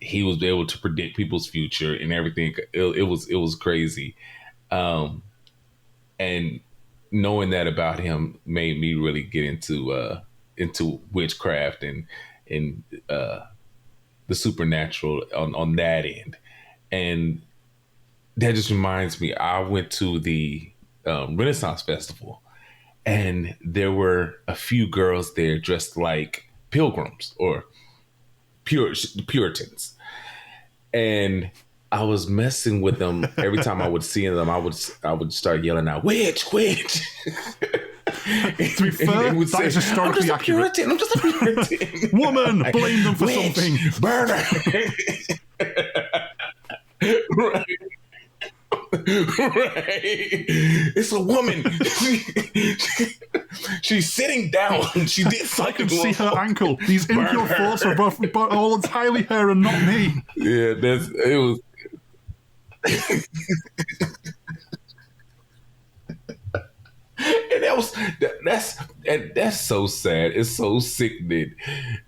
B: he was able to predict people's future and everything. It was crazy. And knowing that about him made me really get into witchcraft and the supernatural on that end. And that just reminds me, I went to the Renaissance Festival, and there were a few girls there dressed like pilgrims or Puritans. And I was messing with them. Every time I would see them, I would start yelling out, "Witch, witch!"
A: To be fair, that is historically accurate.
B: I'm just a Puritan.
A: Woman, blame them for
B: witch,
A: something.
B: Burner. Right. Right. It's a woman. She's sitting down. She did something.
A: I can see her ankle. These impure thoughts are both all entirely her and not me.
B: Yeah, it was. And that's so sad. It's so sickening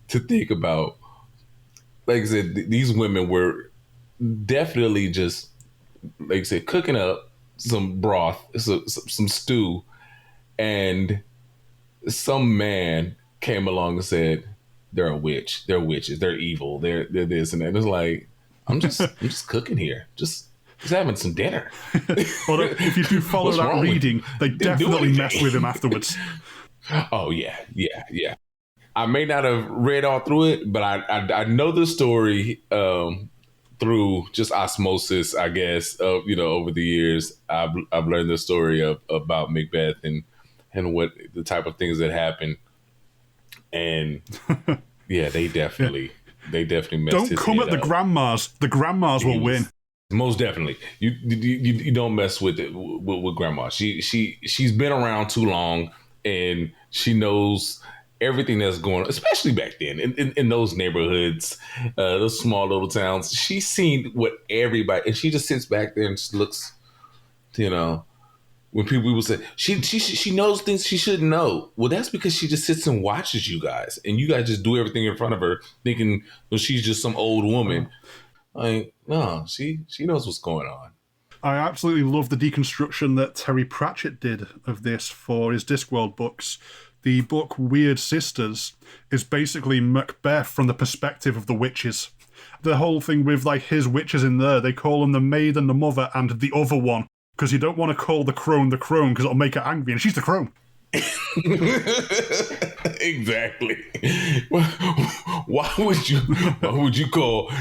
B: to think about. Like I said, these women were definitely just, like I said, cooking up some broth, some stew, and some man came along and said, "They're a witch. They're witches. They're evil. They're this and that." And it's like, I'm just cooking here. Just having some dinner.
A: Well, if you do follow that reading, they definitely mess with him afterwards.
B: Oh yeah. I may not have read all through it, but I know the story through just osmosis, I guess. Over the years, I've learned the story about Macbeth and what the type of things that happen. And yeah, they definitely messed
A: Don't
B: his
A: come
B: head
A: at the
B: up.
A: grandmas. The grandmas will win.
B: Most definitely. You don't mess with it with grandma. She's been around too long, and she knows everything that's going on, especially back then in those neighborhoods, those small little towns. She's seen what everybody, and she just sits back there and just looks, when people say she knows things she shouldn't know. Well, that's because she just sits and watches you guys, and you guys just do everything in front of her, thinking, well, she's just some old woman. Like, no, she knows what's going on.
A: I absolutely love the deconstruction that Terry Pratchett did of this for his Discworld books. The book Weird Sisters is basically Macbeth from the perspective of the witches. The whole thing with his witches in there, they call them the maid and the mother and the other one, because you don't want to call the crone because it'll make her angry, and she's the crone.
B: Exactly. Why would you call?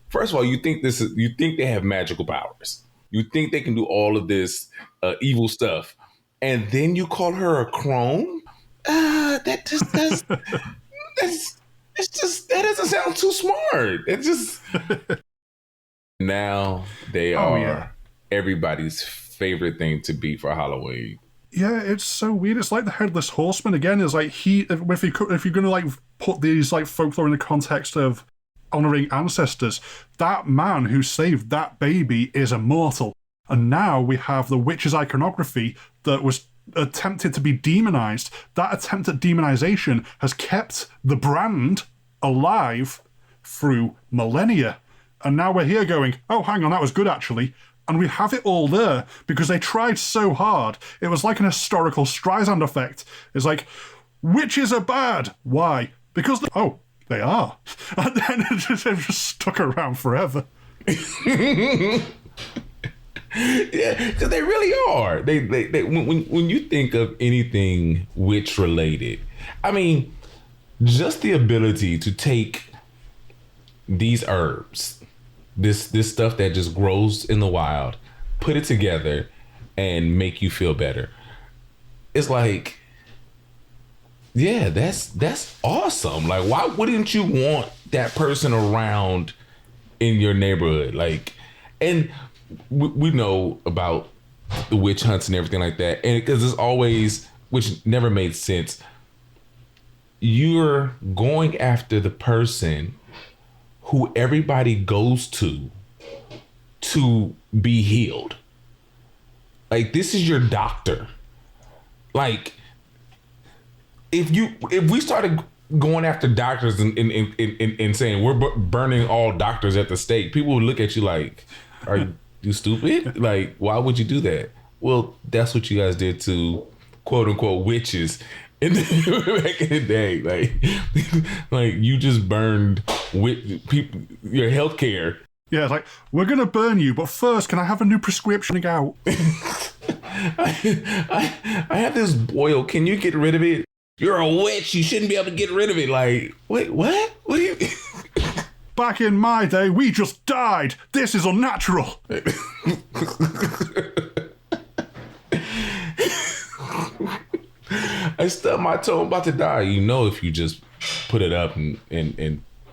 B: First of all, you think they have magical powers. You think they can do all of this evil stuff, and then you call her a crone? That doesn't sound too smart. It just now they are everybody's favorite thing to be for Halloween.
A: Yeah, it's so weird. It's like the Headless Horseman again. Is like if you're going to like put these like folklore in the context of honoring ancestors, that man who saved that baby is immortal. And now we have the witch's iconography that was attempted to be demonized. That attempt at demonization has kept the brand alive through millennia. And now we're here going, oh, hang on, that was good actually. And we have it all there because they tried so hard. It was like an historical Streisand effect. It's like, witches are bad. Why? Because, they are. And then they've just stuck around forever.
B: Yeah, because they really are. They when you think of anything witch related, I mean, just the ability to take these herbs, this stuff that just grows in the wild, put it together and make you feel better. It's like, yeah, that's awesome. Like, why wouldn't you want that person around in your neighborhood? Like, and we know about the witch hunts and everything like that. And because it's always, which never made sense, you're going after the person who everybody goes to be healed. Like, this is your doctor. Like, if we started going after doctors and saying we're burning all doctors at the stake, people would look at you like, are you stupid? Like, why would you do that? Well, that's what you guys did to quote unquote witches in back in the day. Like you just burned people, your healthcare.
A: Yeah, it's like, we're gonna burn you, but first, can I have a new prescription out?
B: I have this boil. Can you get rid of it? You're a witch. You shouldn't be able to get rid of it. Like, wait, what? What do you?
A: Back in my day, we just died. This is unnatural.
B: I stubbed my toe. I'm about to die. You know, if you just put it up and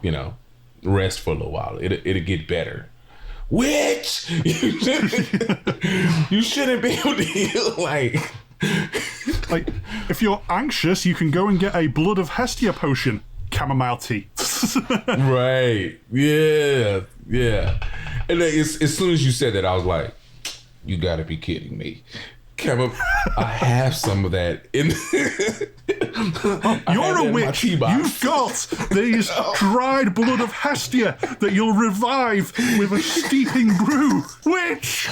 B: you know, rest for a little while, it'll get better. Witch, you shouldn't be able to heal. Like,
A: if you're anxious, you can go and get a Blood of Hestia potion, chamomile tea.
B: Right? Yeah. And then as soon as you said that, I was like, you got to be kidding me. I have some of that in.
A: You're a witch. You've got these dried blood of Hestia that you'll revive with a steeping brew. Witch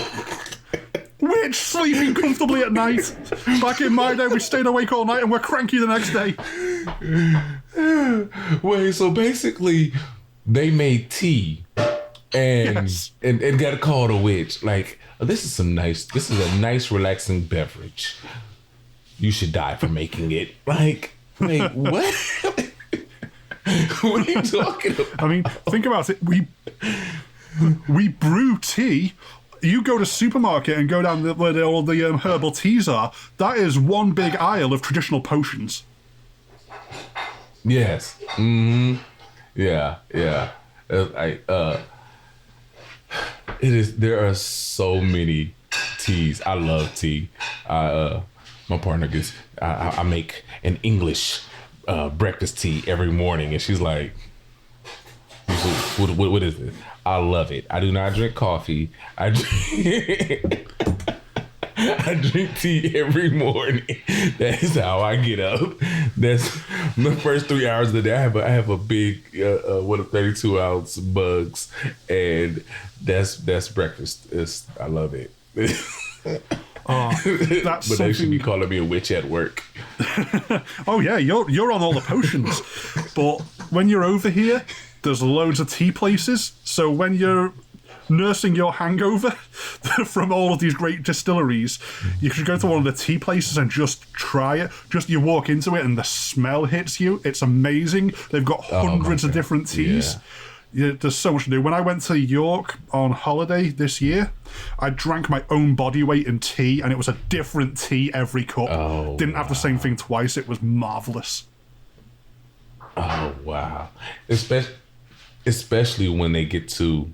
A: sleeping comfortably at night. Back in my day, we stayed awake all night and we're cranky the next day.
B: Wait, so basically, they made tea and got called a witch. Like, this is a nice relaxing beverage. You should die for making it. Like, wait, what? What are you talking about?
A: I mean, think about it. We brew tea. You go to supermarket and go down where all the herbal teas are. That is one big aisle of traditional potions.
B: Yes. Mm-hmm. Yeah. It is. There are so many teas. I love tea. My partner gets. I make an English breakfast tea every morning, and she's like, "What is it?" I love it. I do not drink coffee. I drink tea every morning. That is how I get up. That's the first 3 hours of the day. I have a big 32-ounce bugs, and that's breakfast. I love it.
A: That's
B: but they should be calling me a witch at work.
A: Oh yeah, you're on all the potions. But when you're over here, there's loads of tea places. So when you're nursing your hangover from all of these great distilleries, you should go to one of the tea places and just try it. Just you walk into it and the smell hits you. It's amazing. They've got hundreds of different teas. Yeah, there's so much to do. When I went to York on holiday this year, I drank my own body weight in tea, and it was a different tea every cup. Didn't have the same thing twice. It was marvelous.
B: Oh wow! Especially when they get to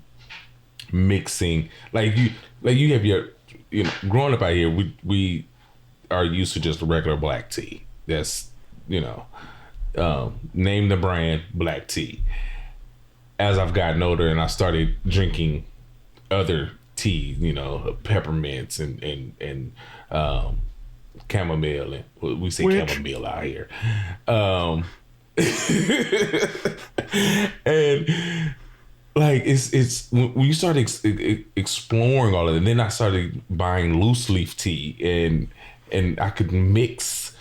B: mixing, like you have your, growing up out here, are used to just regular black tea. That's, name the brand, black tea. As I've gotten older and I started drinking other tea, peppermints and chamomile, and we say chamomile out here. And like it's when you start exploring all of it, and then I started buying loose leaf tea, and I could mix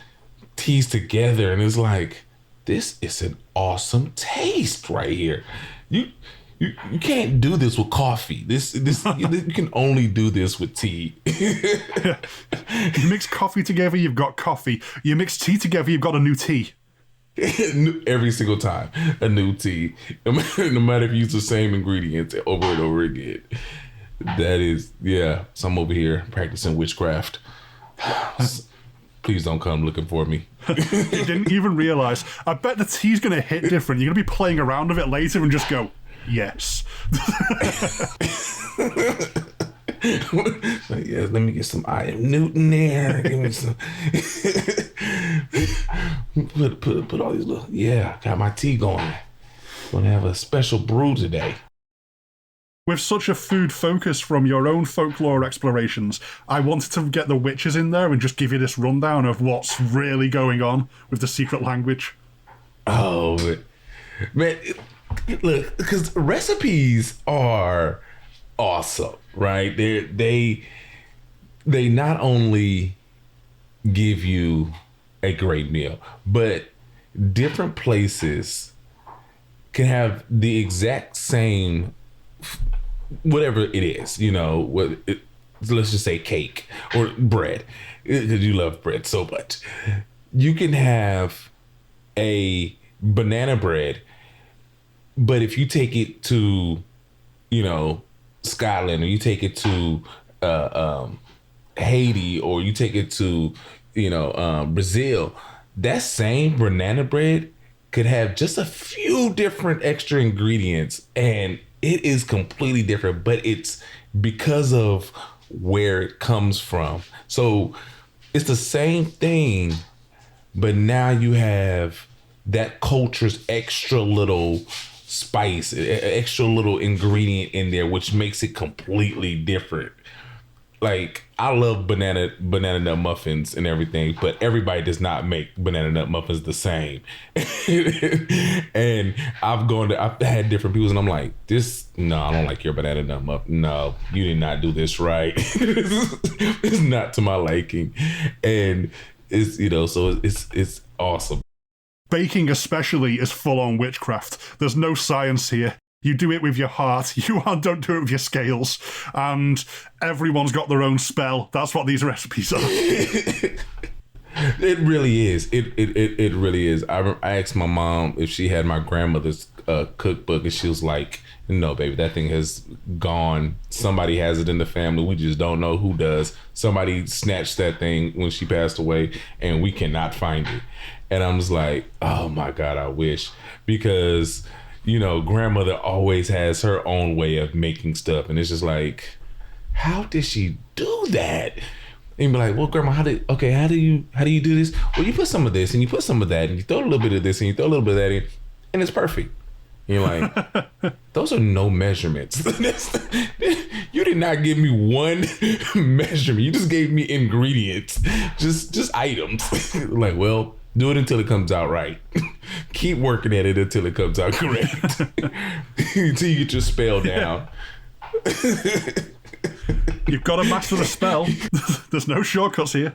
B: teas together, and it's like, this is an awesome taste right here. You can't do this with coffee. This you can only do this with tea.
A: You mix coffee together, you've got coffee. You mix tea together, you've got a new tea.
B: Every single time, a new tea. No matter if you use the same ingredients over and over again. That is, yeah. So I'm over here practicing witchcraft. Please don't come looking for me.
A: You didn't even realize. I bet the tea's going to hit different. You're going to be playing around with it later and just go, yes.
B: Yeah, let me get some iron Newton there. Give me some. put all these little. Yeah, got my tea going. Gonna have a special brew today.
A: With such a food focus from your own folklore explorations, I wanted to get the witches in there and just give you this rundown of what's really going on with the secret language.
B: Oh, man. Look, because recipes are awesome, right? They not only give you a great meal, but different places can have the exact same whatever it is, let's just say cake or bread, because you love bread so much. You can have a banana bread, but if you take it to, Scotland, or you take it to Haiti, or you take it to, Brazil, that same banana bread could have just a few different extra ingredients, and it is completely different, but it's because of where it comes from. So it's the same thing, but now you have that culture's extra little spice, extra little ingredient in there, which makes it completely different. Like, I love banana nut muffins and everything, but everybody does not make banana nut muffins the same. And I've had different people, and I'm like, no, I don't like your banana nut muffin. No, you did not do this right. It's not to my liking. And it's, so it's awesome.
A: Baking especially is full-on witchcraft. There's no science here. You do it with your heart. Don't do it with your scales. And everyone's got their own spell. That's what these recipes are.
B: It really is. It really is. I asked my mom if she had my grandmother's cookbook, and she was like, no, baby, that thing has gone. Somebody has it in the family. We just don't know who does. Somebody snatched that thing when she passed away, and we cannot find it. And I'm just like, oh my God, I wish. Because grandmother always has her own way of making stuff, and it's just like, how did she do that? And you be like, well, grandma, how do you do this? Well, you put some of this and you put some of that, and you throw a little bit of this and you throw a little bit of that in, and it's perfect. And you're like, those are no measurements. You did not give me one measurement. You just gave me ingredients, just items. Like, well, do it until it comes out right. Keep working at it until it comes out correct. Until you get your spell down.
A: You've got to master the spell. There's no shortcuts here.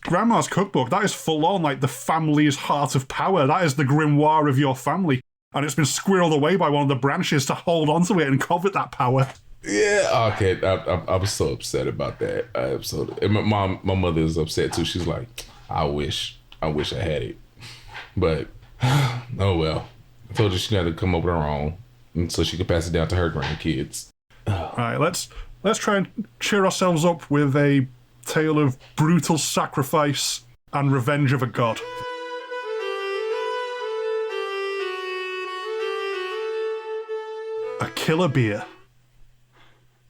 A: Grandma's cookbook, that is full on like the family's heart of power. That is the grimoire of your family. And it's been squirreled away by one of the branches to hold onto it and covet that power.
B: Yeah, okay. I was so upset about that. And my mother is upset too. She's like, I wish I had it. But, oh well. I told her she had to come up with her own, and so she could pass it down to her grandkids.
A: All right, let's try and cheer ourselves up with a tale of brutal sacrifice and revenge of a god. A killer beer.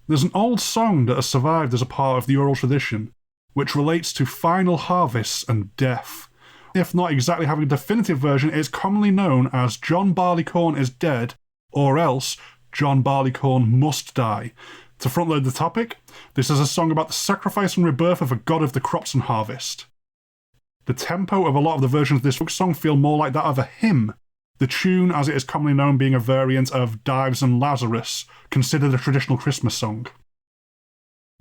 A: There's an old song that has survived as a part of the oral tradition, which relates to final harvests and death. If not exactly having a definitive version, it is commonly known as John Barleycorn is dead, or else John Barleycorn must die. To front-load the topic, this is a song about the sacrifice and rebirth of a god of the crops and harvest. The tempo of a lot of the versions of this folk song feel more like that of a hymn, the tune, as it is commonly known, being a variant of Dives and Lazarus, considered a traditional Christmas song.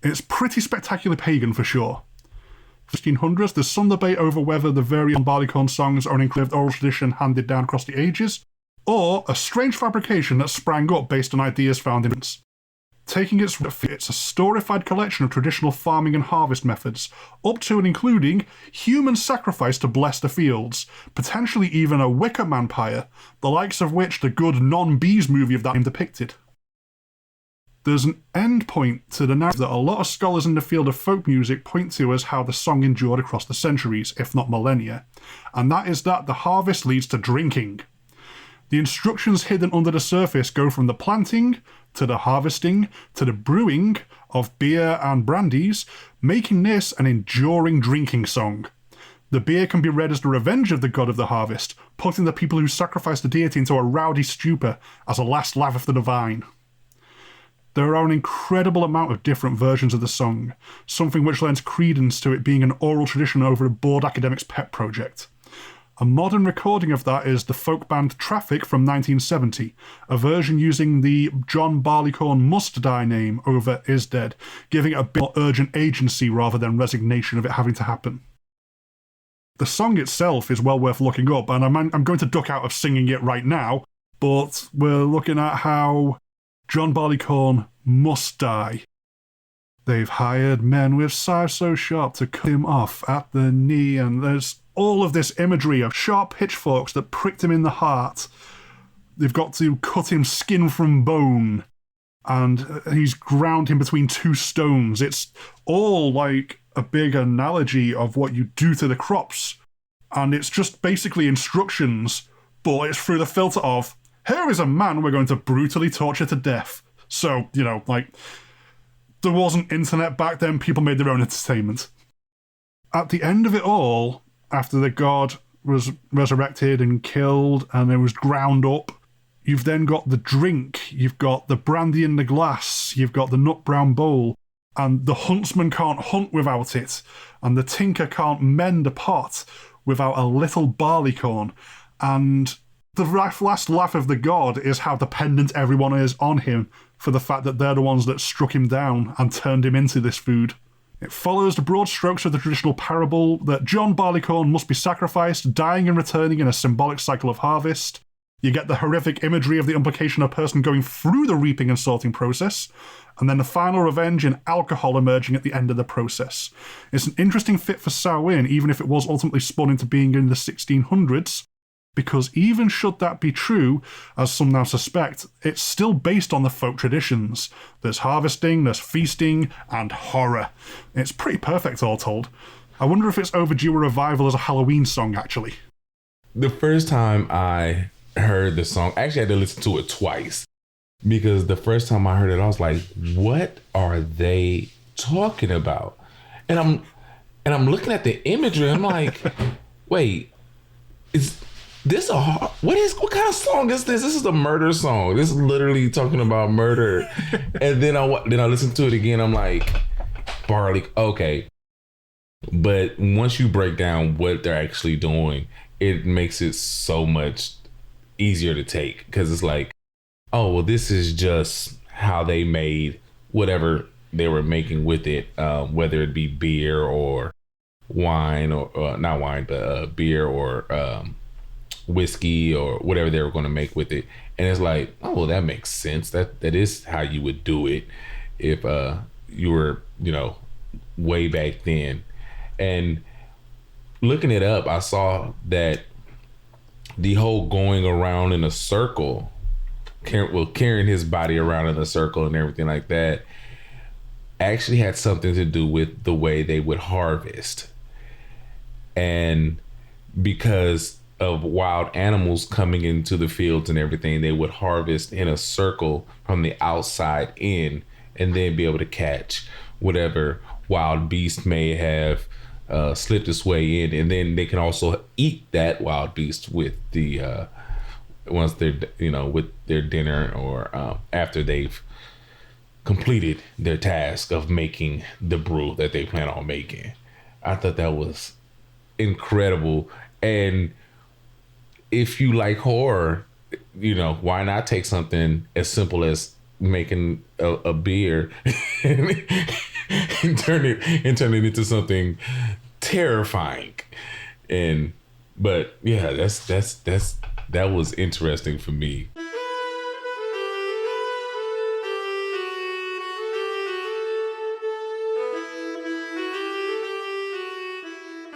A: It's pretty spectacularly pagan for sure. 1500s, there's some debate over whether the various Barleycorn songs are an included oral tradition handed down across the ages, or a strange fabrication that sprang up based on ideas found in it. Taking it's a storified collection of traditional farming and harvest methods, up to and including human sacrifice to bless the fields, potentially even a Wicker Man pyre, the likes of which the good non-Bees movie of that name depicted. There's an end point to the narrative that a lot of scholars in the field of folk music point to as how the song endured across the centuries, if not millennia, and that is that the harvest leads to drinking. The instructions hidden under the surface go from the planting, to the harvesting, to the brewing of beer and brandies, making this an enduring drinking song. The beer can be read as the revenge of the god of the harvest, putting the people who sacrifice the deity into a rowdy stupor as a last laugh of the divine. There are an incredible amount of different versions of the song, something which lends credence to it being an oral tradition over a bored academic's pet project. A modern recording of that is the folk band Traffic from 1970, a version using the John Barleycorn Must Die name over Is Dead, giving it a bit more urgent agency rather than resignation of it having to happen. The song itself is well worth looking up, and I'm going to duck out of singing it right now, but we're looking at how John Barleycorn must die. They've hired men with scythes so sharp to cut him off at the knee, and there's all of this imagery of sharp pitchforks that pricked him in the heart. They've got to cut him skin from bone, and he's ground him between two stones. It's all like a big analogy of what you do to the crops, and it's just basically instructions, but it's through the filter of, here is a man we're going to brutally torture to death. So, there wasn't internet back then, people made their own entertainment. At the end of it all, after the god was resurrected and killed and it was ground up, you've then got the drink, you've got the brandy in the glass, you've got the nut brown bowl, and the huntsman can't hunt without it, and the tinker can't mend a pot without a little barleycorn, and the last laugh of the god is how dependent everyone is on him for the fact that they're the ones that struck him down and turned him into this food. It follows the broad strokes of the traditional parable that John Barleycorn must be sacrificed, dying and returning in a symbolic cycle of harvest. You get the horrific imagery of the implication of a person going through the reaping and sorting process, and then the final revenge in alcohol emerging at the end of the process. It's an interesting fit for Samhain, even if it was ultimately spun into being in the 1600s, because even should that be true, as some now suspect, it's still based on the folk traditions. There's harvesting, there's feasting, and horror. It's pretty perfect, all told. I wonder if it's overdue a revival as a Halloween song, actually.
B: The first time I heard the song, I actually had to listen to it twice, because the first time I heard it, I was like, what are they talking about? And I'm looking at the imagery, I'm like, wait, is this what kind of song is this? This is a murder song. This is literally talking about murder. And then I listened to it again. I'm like, barley, okay. But once you break down what they're actually doing, it makes it so much easier to take, because it's like, oh, well, this is just how they made whatever they were making with it, whether it be beer or wine, or not wine, but beer or whiskey or whatever they were going to make with it. And it's like, oh, well, that makes sense. That is how you would do it if you were, way back then. And looking it up, I saw that the whole going around in a circle, carrying his body around in a circle and everything like that, actually had something to do with the way they would harvest. And because of wild animals coming into the fields and everything, they would harvest in a circle from the outside in, and then be able to catch whatever wild beast may have slipped its way in, and then they can also eat that wild beast with the once they're with their dinner or after they've completed their task of making the brew that they plan on making. I thought that was incredible. And if you like horror, why not take something as simple as making a beer and turn it into something terrifying. But yeah, that was interesting for me.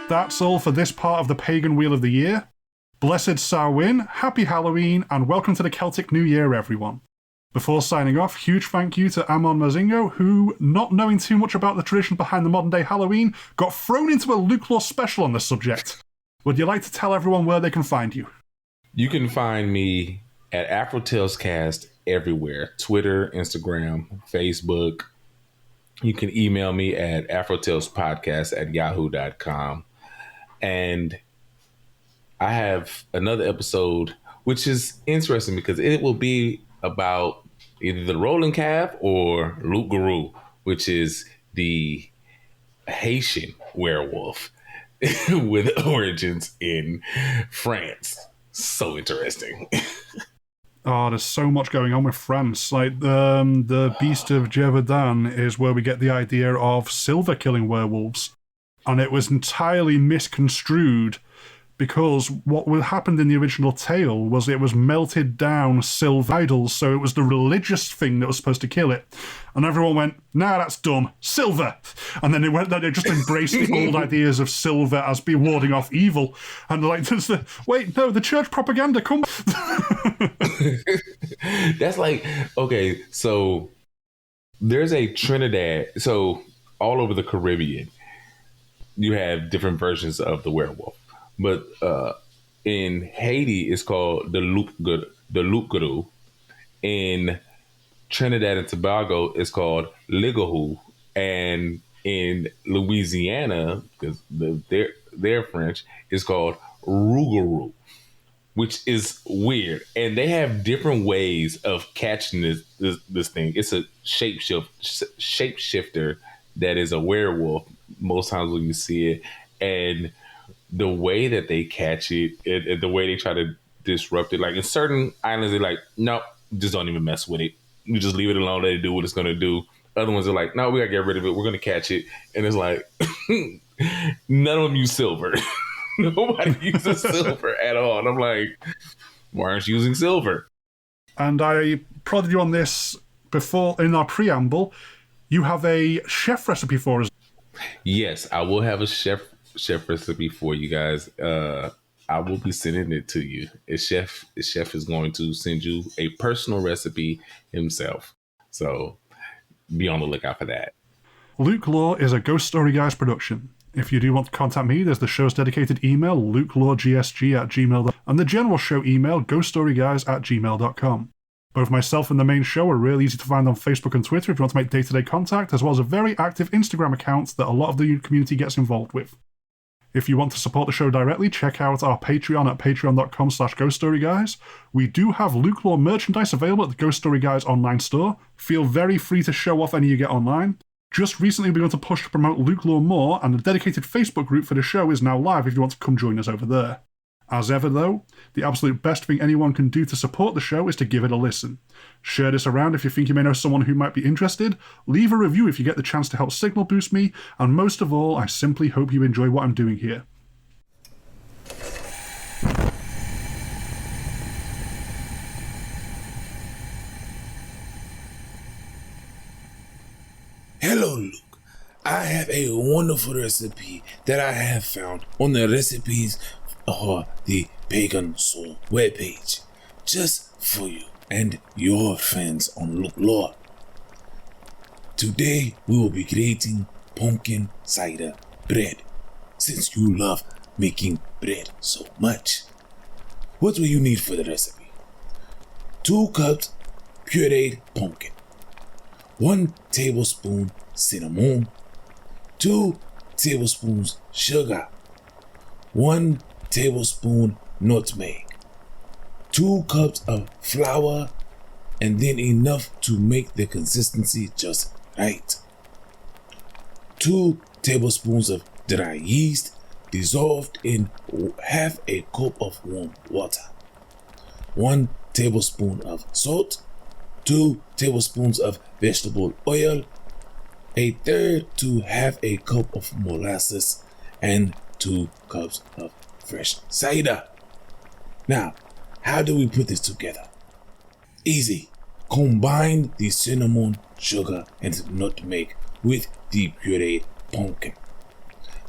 A: That's all for this part of the Pagan Wheel of the Year. Blessed Samhain, Happy Halloween, and welcome to the Celtic New Year, everyone. Before signing off, huge thank you to Amon Mazingo, who, not knowing too much about the traditions behind the modern day Halloween, got thrown into a LukeLore special on this subject. Would you like to tell everyone where they can find you?
B: You can find me at Afrotales Cast everywhere. Twitter, Instagram, Facebook. You can email me at afrotalespodcast@yahoo.com. And I have another episode, which is interesting because it will be about either the Rolling Calf or LukeLore, which is the Haitian werewolf with origins in France. So interesting.
A: Oh, there's so much going on with France. Like, the Beast of Gévaudan is where we get the idea of silver killing werewolves. And it was entirely misconstrued because what happened in the original tale was it was melted down silver idols, so it was the religious thing that was supposed to kill it. And everyone went, nah, that's dumb. Silver! And then they just embraced the old ideas of silver as be warding off evil. And like, wait, no, the church propaganda, come
B: That's like, okay, so there's a Trinidad, so all over the Caribbean, you have different versions of the werewolf. But in Haiti, it's called the LukeLore. In Trinidad and Tobago, it's called Ligahu. And in Louisiana, because they're French, it's called Rougarou, which is weird. And they have different ways of catching this thing. It's a shapeshifter that is a werewolf most times when you see it. And the way that they catch it, the way they try to disrupt it, like in certain islands, they're like, nope, just don't even mess with it. You just leave it alone, let it do what it's going to do. Other ones are like, no, we got to get rid of it. We're going to catch it. And it's like, none of them use silver. Nobody uses silver at all. And I'm like, why aren't you using silver?
A: And I prodded you on this before in our preamble. You have a chef recipe for us.
B: Yes, I will have a chef recipe for you guys. I will be sending it to you. The chef is going to send you a personal recipe himself. So be on the lookout for that.
A: LukeLore is a Ghost Story Guys production. If you do want to contact me, there's the show's dedicated email, LukeLoreGSG@gmail.com, and the general show email, ghoststoryguys@gmail.com. Both myself and the main show are really easy to find on Facebook and Twitter if you want to make day-to-day contact, as well as a very active Instagram account that a lot of the community gets involved with. If you want to support the show directly, check out our Patreon at patreon.com/ghoststoryguys. We do have LukeLore merchandise available at the Ghost Story Guys online store. Feel very free to show off any you get online. Just recently, we've begun to push to promote LukeLore more, and the dedicated Facebook group for the show is now live if you want to come join us over there. As ever, though, the absolute best thing anyone can do to support the show is to give it a listen. Share this around if you think you may know someone who might be interested, leave a review if you get the chance to help signal boost me, and most of all, I simply hope you enjoy what I'm doing here.
C: Hello, Luke. I have a wonderful recipe that I have found on the recipes or the Pagan Soul webpage, just for you and your friends on LukeLore. Today we will be creating pumpkin cider bread, since you love making bread so much. What will you need for the recipe? 2 cups pureed pumpkin, 1 tablespoon cinnamon, 2 tablespoons sugar, 1 tablespoon nutmeg, 2 cups of flour, and then enough to make the consistency just right. 2 tablespoons of dry yeast dissolved in half a cup of warm water, 1 tablespoon of salt, 2 tablespoons of vegetable oil, 1/3 to half a cup of molasses, and 2 cups of fresh cider. Now, how do we put this together? Easy. Combine the cinnamon, sugar, and nutmeg with the pureed pumpkin.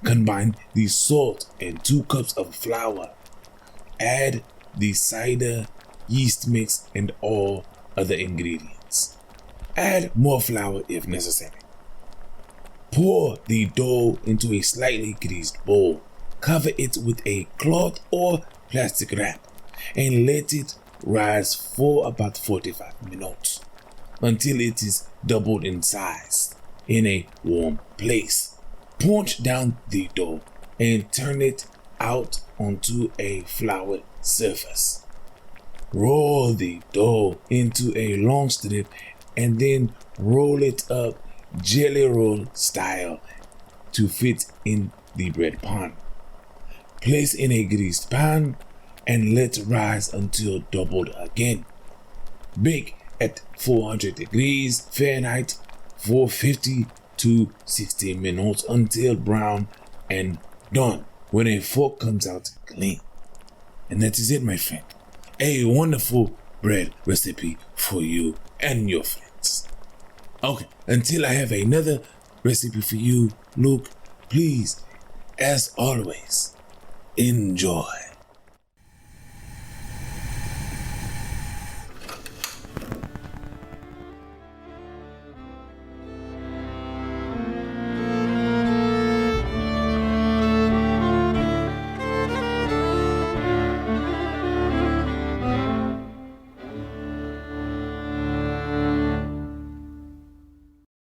C: Combine the salt and 2 cups of flour. Add the cider, yeast mix, and all other ingredients. Add more flour if necessary. Pour the dough into a slightly greased bowl. Cover it with a cloth or plastic wrap and let it rise for about 45 minutes until it is doubled in size in a warm place. Punch down the dough and turn it out onto a floured surface. Roll the dough into a long strip and then roll it up jelly roll style to fit in the bread pan. Place in a greased pan and let rise until doubled again. Bake at 400 degrees Fahrenheit for 50 to 60 minutes until brown and done when a fork comes out clean. And that is it, my friend. A wonderful bread recipe for you and your friends. Okay, until I have another recipe for you, Luke, please, as always, enjoy.